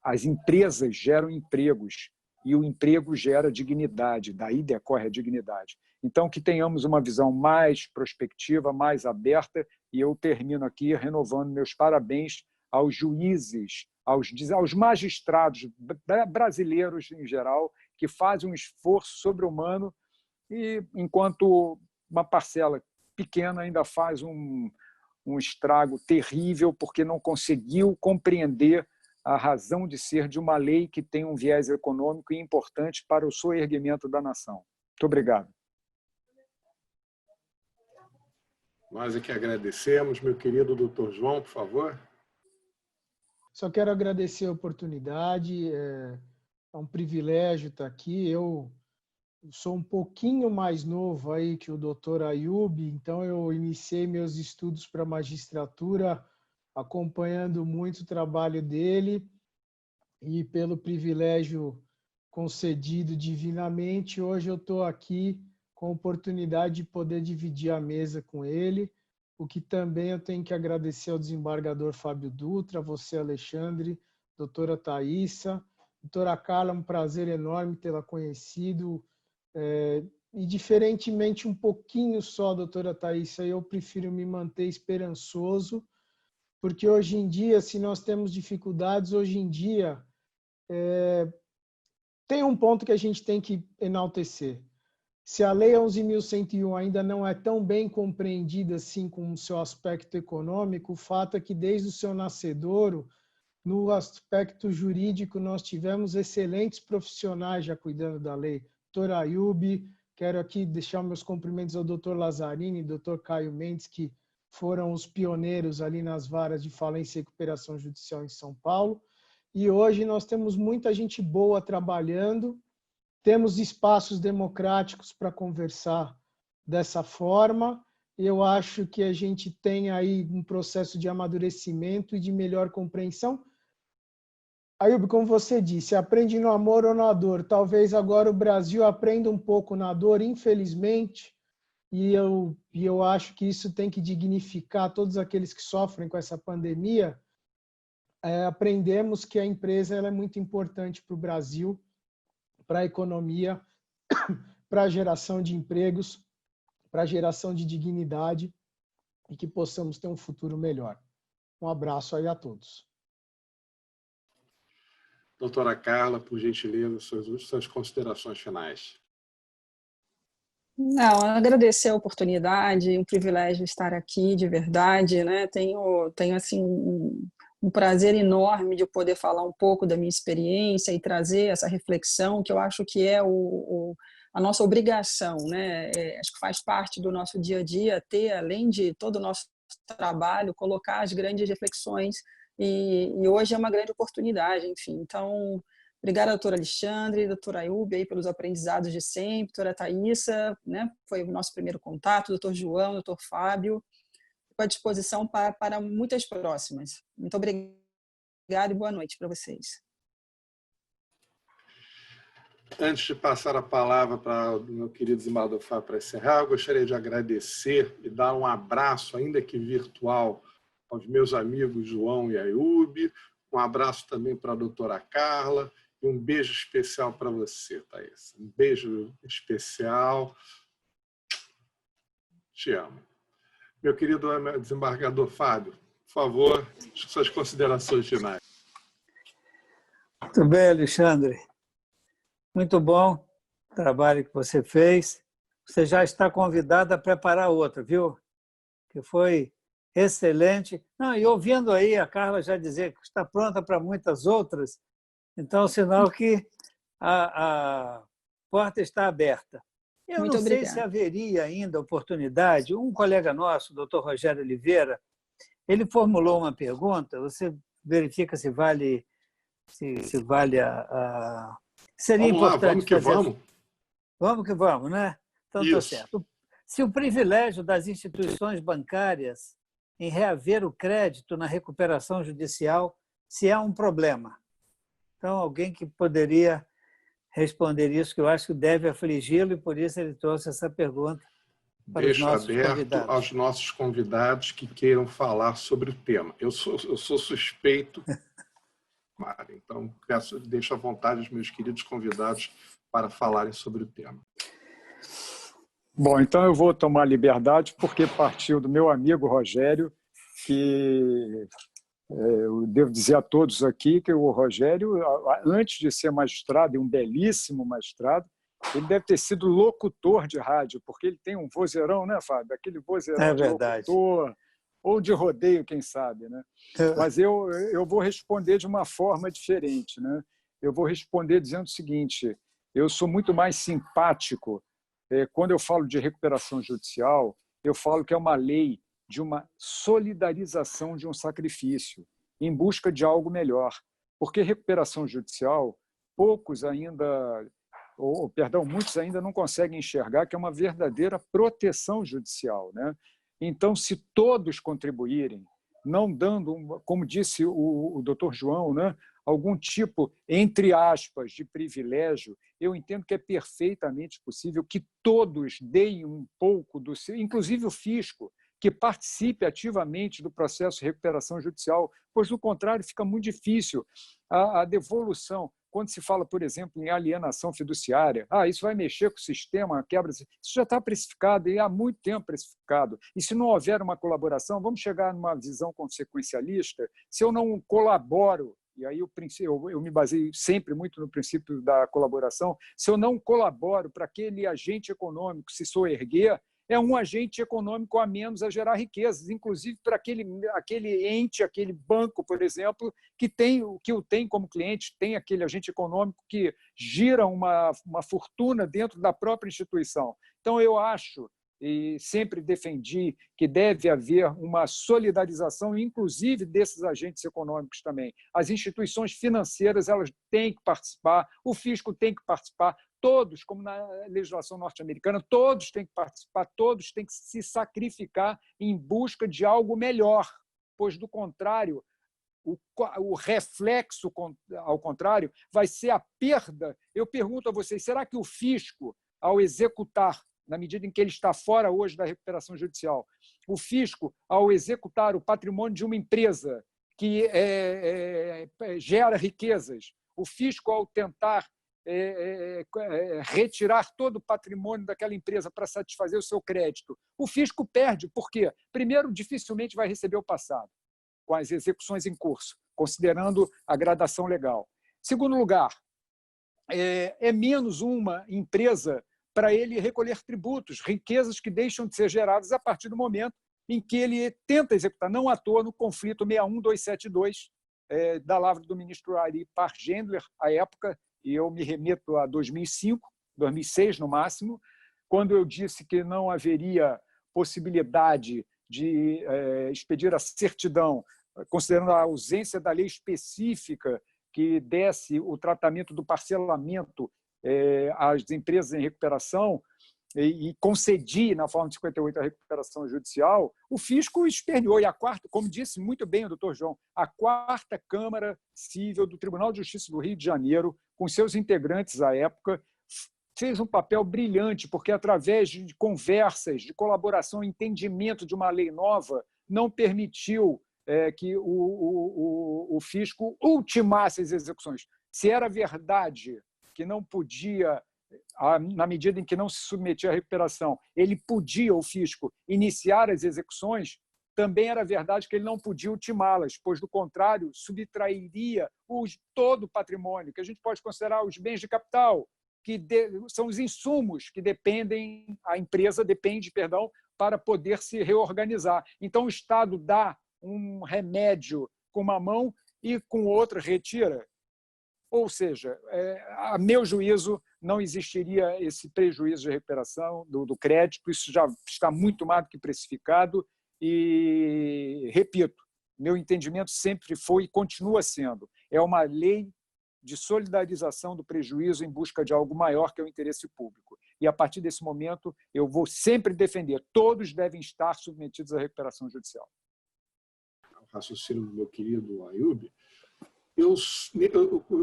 As empresas geram empregos e o emprego gera dignidade, daí decorre a dignidade. Então, que tenhamos uma visão mais prospectiva, mais aberta, e eu termino aqui renovando meus parabéns aos juízes, aos magistrados brasileiros em geral, que fazem um esforço sobre-humano e, enquanto uma parcela pequena ainda faz um estrago terrível porque não conseguiu compreender a razão de ser de uma lei que tem um viés econômico e importante para o soerguimento da nação. Muito obrigado. Nós é que agradecemos. Meu querido doutor João, por favor. Só quero agradecer a oportunidade, é um privilégio estar aqui. Eu sou um pouquinho mais novo aí que o doutor Ayub, então eu iniciei meus estudos para magistratura acompanhando muito o trabalho dele e pelo privilégio concedido divinamente, hoje eu estou aqui com a oportunidade de poder dividir a mesa com ele, o que também eu tenho que agradecer ao desembargador Fábio Dutra, a você, Alexandre, doutora Thaísa, doutora Carla, um prazer enorme tê-la conhecido, e diferentemente um pouquinho só, doutora Thaísa, eu prefiro me manter esperançoso, porque hoje em dia, se nós temos dificuldades, hoje em dia, tem um ponto que a gente tem que enaltecer. Se a Lei 11.101 ainda não é tão bem compreendida assim com o seu aspecto econômico, o fato é que desde o seu nascedouro, no aspecto jurídico, nós tivemos excelentes profissionais já cuidando da lei. Dr. Ayub, quero aqui deixar meus cumprimentos ao Dr. Lazzarini e Dr. Caio Mendes, que foram os pioneiros ali nas varas de falência e recuperação judicial em São Paulo. E hoje nós temos muita gente boa trabalhando temos espaços democráticos para conversar dessa forma. Eu acho que a gente tem aí um processo de amadurecimento e de melhor compreensão. Ayoub, como você disse, aprende no amor ou na dor. Talvez agora o Brasil aprenda um pouco na dor, infelizmente, e eu acho que isso tem que dignificar todos aqueles que sofrem com essa pandemia. Aprendemos que a empresa ela é muito importante para o Brasil, para a economia, para a geração de empregos, para a geração de dignidade e que possamos ter um futuro melhor. Um abraço aí a todos. Doutora Carla, por gentileza, suas considerações finais. Não, agradecer a oportunidade, um privilégio estar aqui, de verdade, né? Tenho assim, um prazer enorme de poder falar um pouco da minha experiência e trazer essa reflexão, que eu acho que é a nossa obrigação, né? Acho que faz parte do nosso dia a dia ter, além de todo o nosso trabalho, colocar as grandes reflexões, e hoje é uma grande oportunidade, enfim. Então, obrigada, doutor Alexandre, doutor Ayoub, aí, pelos aprendizados de sempre, doutora Thaíssa, né? Foi o nosso primeiro contato, doutor João, doutor Fábio, à disposição para muitas próximas. Muito obrigada e boa noite para vocês. Antes de passar a palavra para o meu querido desembargador Fábio para encerrar, eu gostaria de agradecer e dar um abraço, ainda que virtual, aos meus amigos João e Ayoub, um abraço também para a doutora Carla e um beijo especial para você, Thaís. Um beijo especial. Te amo. Meu querido desembargador Fábio, por favor, suas considerações finais. Muito bem, Alexandre. Muito bom o trabalho que você fez. Você já está convidado a preparar outra, viu? Que foi excelente. Não, e ouvindo aí a Carla já dizer que está pronta para muitas outras, então, sinal que a porta está aberta. Eu Muito não sei obrigada. se haveria ainda oportunidade. Um colega nosso, o doutor Rogério Oliveira, ele formulou uma pergunta, você verifica se vale, se vale a... Seria vamos lá, importante vamos que fazer... vamos. Vamos que vamos, né? Então, está Isso. certo. Se o privilégio das instituições bancárias em reaver o crédito na recuperação judicial, se é um problema. Então, alguém que poderia responder isso, que eu acho que deve afligi-lo, e por isso ele trouxe essa pergunta para os Deixo nossos aberto convidados. aos nossos convidados que queiram falar sobre o tema. Eu sou suspeito, então deixo à vontade os meus queridos convidados para falarem sobre o tema. Bom, então eu vou tomar liberdade, porque partiu do meu amigo Rogério, que eu devo dizer a todos aqui que o Rogério, antes de ser magistrado, e um belíssimo magistrado, ele deve ter sido locutor de rádio, porque ele tem um vozeirão, né, Fábio? Aquele vozeirão de locutor, ou de rodeio, quem sabe, né? Mas eu vou responder de uma forma diferente, né? Eu vou responder dizendo o seguinte: eu sou muito mais simpático. Quando eu falo de recuperação judicial, eu falo que é uma lei de uma solidarização de um sacrifício em busca de algo melhor. Porque recuperação judicial, muitos ainda não conseguem enxergar que é uma verdadeira proteção judicial, né? Então, se todos contribuírem, não dando, como disse o doutor João, né, algum tipo, entre aspas, de privilégio, eu entendo que é perfeitamente possível que todos deem um pouco do seu, inclusive o fisco, que participe ativamente do processo de recuperação judicial, pois, do contrário, fica muito difícil a devolução. Quando se fala, por exemplo, em alienação fiduciária, isso vai mexer com o sistema, quebra. Isso já está precificado e há muito tempo precificado. E se não houver uma colaboração, vamos chegar numa visão consequencialista, se eu não colaboro, e aí eu me baseio sempre muito no princípio da colaboração, se eu não colaboro para aquele agente econômico se soerguer, é um agente econômico a menos a gerar riquezas, inclusive para aquele ente, aquele banco, por exemplo, que o tem como cliente, tem aquele agente econômico que gira uma fortuna dentro da própria instituição. Então, eu acho, e sempre defendi, que deve haver uma solidarização, inclusive desses agentes econômicos também. As instituições financeiras elas têm que participar, o fisco tem que participar, todos, como na legislação norte-americana, todos têm que participar, todos têm que se sacrificar em busca de algo melhor, pois, do contrário, o reflexo, ao contrário, vai ser a perda. Eu pergunto a vocês, será que o fisco, ao executar, na medida em que ele está fora hoje da recuperação judicial, o fisco, ao executar o patrimônio de uma empresa que gera riquezas, o fisco, ao tentar retirar todo o patrimônio daquela empresa para satisfazer o seu crédito, o fisco perde. Por quê? Primeiro, dificilmente vai receber o passado, com as execuções em curso, considerando a gradação legal. Segundo lugar, é menos uma empresa para ele recolher tributos, riquezas que deixam de ser geradas a partir do momento em que ele tenta executar, não à toa no conflito 61272 da lavra do ministro Ari Pargendler, à época, e eu me remeto a 2005, 2006 no máximo, quando eu disse que não haveria possibilidade de expedir a certidão, considerando a ausência da lei específica que desse o tratamento do parcelamento às empresas em recuperação e concedi, na forma de 58, a recuperação judicial, o fisco esperneou. E a quarta, como disse muito bem o doutor João, a quarta Câmara Civil do Tribunal de Justiça do Rio de Janeiro, com seus integrantes à época, fez um papel brilhante, porque através de conversas, de colaboração, entendimento de uma lei nova, não permitiu que o fisco ultimasse as execuções. Se era verdade que não podia, na medida em que não se submetia à recuperação, ele podia, o fisco, iniciar as execuções, também era verdade que ele não podia ultimá-las, pois, do contrário, subtrairia todo o patrimônio, que a gente pode considerar os bens de capital, que são os insumos que a empresa depende, para poder se reorganizar. Então, o Estado dá um remédio com uma mão e com outra retira. Ou seja, a meu juízo, não existiria esse prejuízo de recuperação do crédito, isso já está muito mais do que precificado e, repito, meu entendimento sempre foi e continua sendo, é uma lei de solidarização do prejuízo em busca de algo maior que é o interesse público. E, a partir desse momento, eu vou sempre defender, todos devem estar submetidos à recuperação judicial. O raciocínio do meu querido Ayub, eu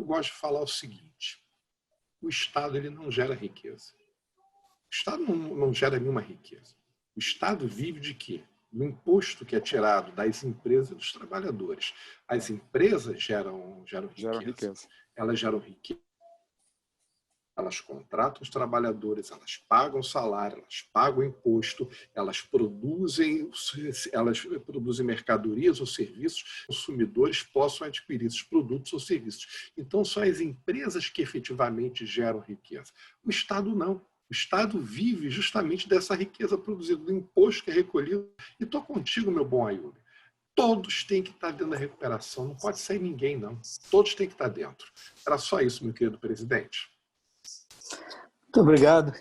gosto de falar o seguinte: o Estado ele não gera riqueza. O Estado não gera nenhuma riqueza. O Estado vive de quê? Do imposto que é tirado das empresas e dos trabalhadores. As empresas geram riqueza. Elas geram riqueza. Elas contratam os trabalhadores, elas pagam salário, elas pagam imposto, elas produzem mercadorias ou serviços que os consumidores possam adquirir esses produtos ou serviços. Então, são as empresas que efetivamente geram riqueza. O Estado não. O Estado vive justamente dessa riqueza produzida, do imposto que é recolhido. E estou contigo, meu bom Ayub. Todos têm que estar dentro da recuperação, não pode sair ninguém, não. Todos têm que estar dentro. Era só isso, meu querido presidente. Muito obrigado.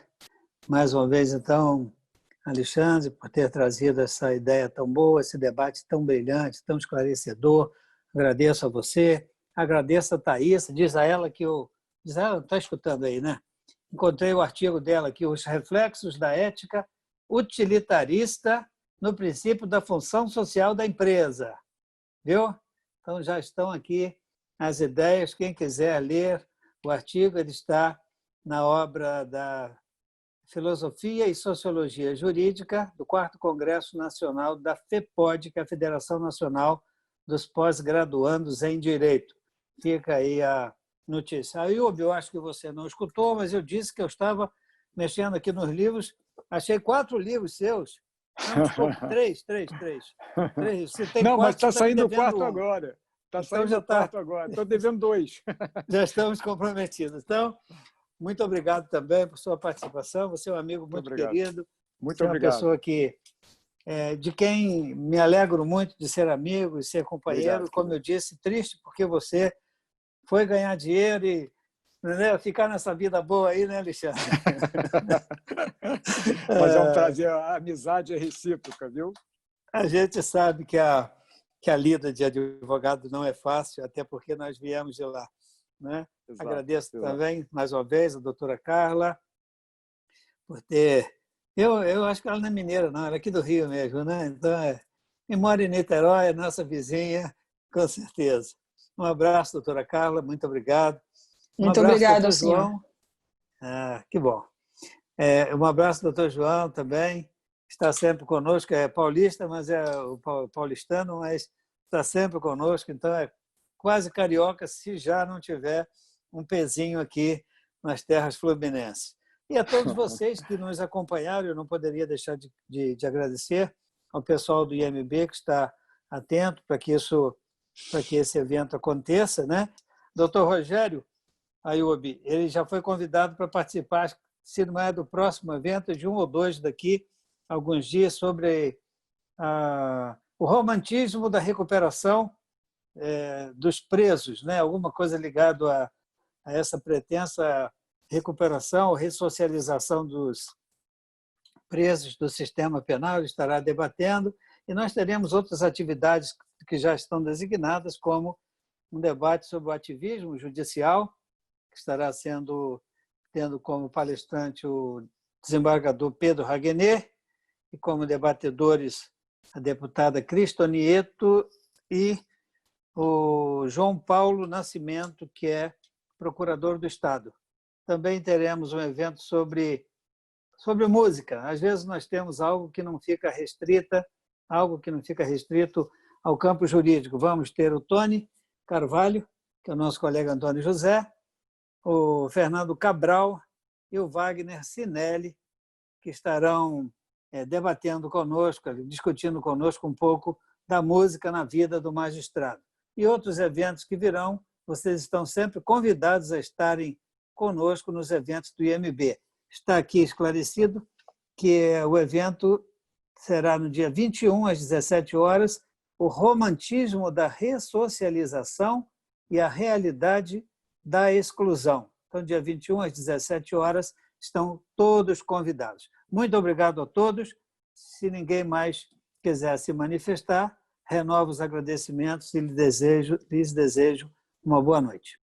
Mais uma vez, então, Alexandre, por ter trazido essa ideia tão boa, esse debate tão brilhante, tão esclarecedor. Agradeço a você, agradeço a Thaísa. Diz a ela que Diz a ela, está escutando aí, né? Encontrei o artigo dela aqui, Os Reflexos da Ética Utilitarista no Princípio da Função Social da Empresa. Viu? Então, já estão aqui as ideias. Quem quiser ler o artigo, ele está na obra da Filosofia e Sociologia Jurídica do 4º Congresso Nacional da FEPOD, que é a Federação Nacional dos Pós-Graduandos em Direito. Fica aí a notícia. Ayub, eu acho que você não escutou, mas eu disse que eu estava mexendo aqui nos livros, achei 4 livros seus. Não, desculpa, 3. Você tem não, 4, mas está saindo o devendo 4 1. agora. Está Então, saindo o 4 agora. Estou devendo 2. Já estamos comprometidos. Então, muito obrigado também por sua participação. Você é um amigo muito querido. Muito Você obrigado. É uma pessoa de quem me alegro muito de ser amigo e ser companheiro. Obrigado. Como eu disse, triste porque você foi ganhar dinheiro e, né, ficar nessa vida boa aí, né, Alexandre? Mas é um prazer, a amizade é recíproca, viu? A gente sabe que a lida de advogado não é fácil, até porque nós viemos de lá. né? Exato, Agradeço exato. também, mais uma vez, a doutora Carla, por ter... Eu acho que ela não é mineira, não, ela é aqui do Rio mesmo, né? Então, e mora em Niterói, é nossa vizinha, com certeza. Um abraço, doutora Carla, muito obrigado. Um Muito abraço, obrigada, doutor senhor. João. Que bom. Um abraço, doutor João, também. Está sempre conosco, é paulista, mas é o paulistano, mas está sempre conosco, então é quase carioca, se já não tiver um pezinho aqui nas terras fluminenses. E a todos vocês que nos acompanharam, eu não poderia deixar de agradecer ao pessoal do IMB que está atento para que esse evento aconteça, né? Doutor Rogério Ayub, ele já foi convidado para participar, se não é do próximo evento, de um ou dois daqui, alguns dias, sobre o romantismo da recuperação dos presos, né? Alguma coisa ligada a essa pretensa recuperação ou ressocialização dos presos do sistema penal, ele estará debatendo, e nós teremos outras atividades que já estão designadas, como um debate sobre o ativismo judicial, que estará tendo como palestrante o desembargador Pedro Raguenet, e como debatedores a deputada Cristo Nieto e o João Paulo Nascimento, que é procurador do Estado. Também teremos um evento sobre música. Às vezes nós temos algo que não fica restrito ao campo jurídico. Vamos ter o Tony Carvalho, que é o nosso colega Antônio José, o Fernando Cabral e o Wagner Sinelli, que estarão debatendo conosco, discutindo conosco um pouco da música na vida do magistrado. E outros eventos que virão, vocês estão sempre convidados a estarem conosco nos eventos do IMB. Está aqui esclarecido que o evento será no dia 21, às 17 horas, o romantismo da ressocialização e a realidade da exclusão. Então, dia 21, às 17 horas, estão todos convidados. Muito obrigado a todos. Se ninguém mais quiser se manifestar, renovo os agradecimentos e lhes desejo uma boa noite.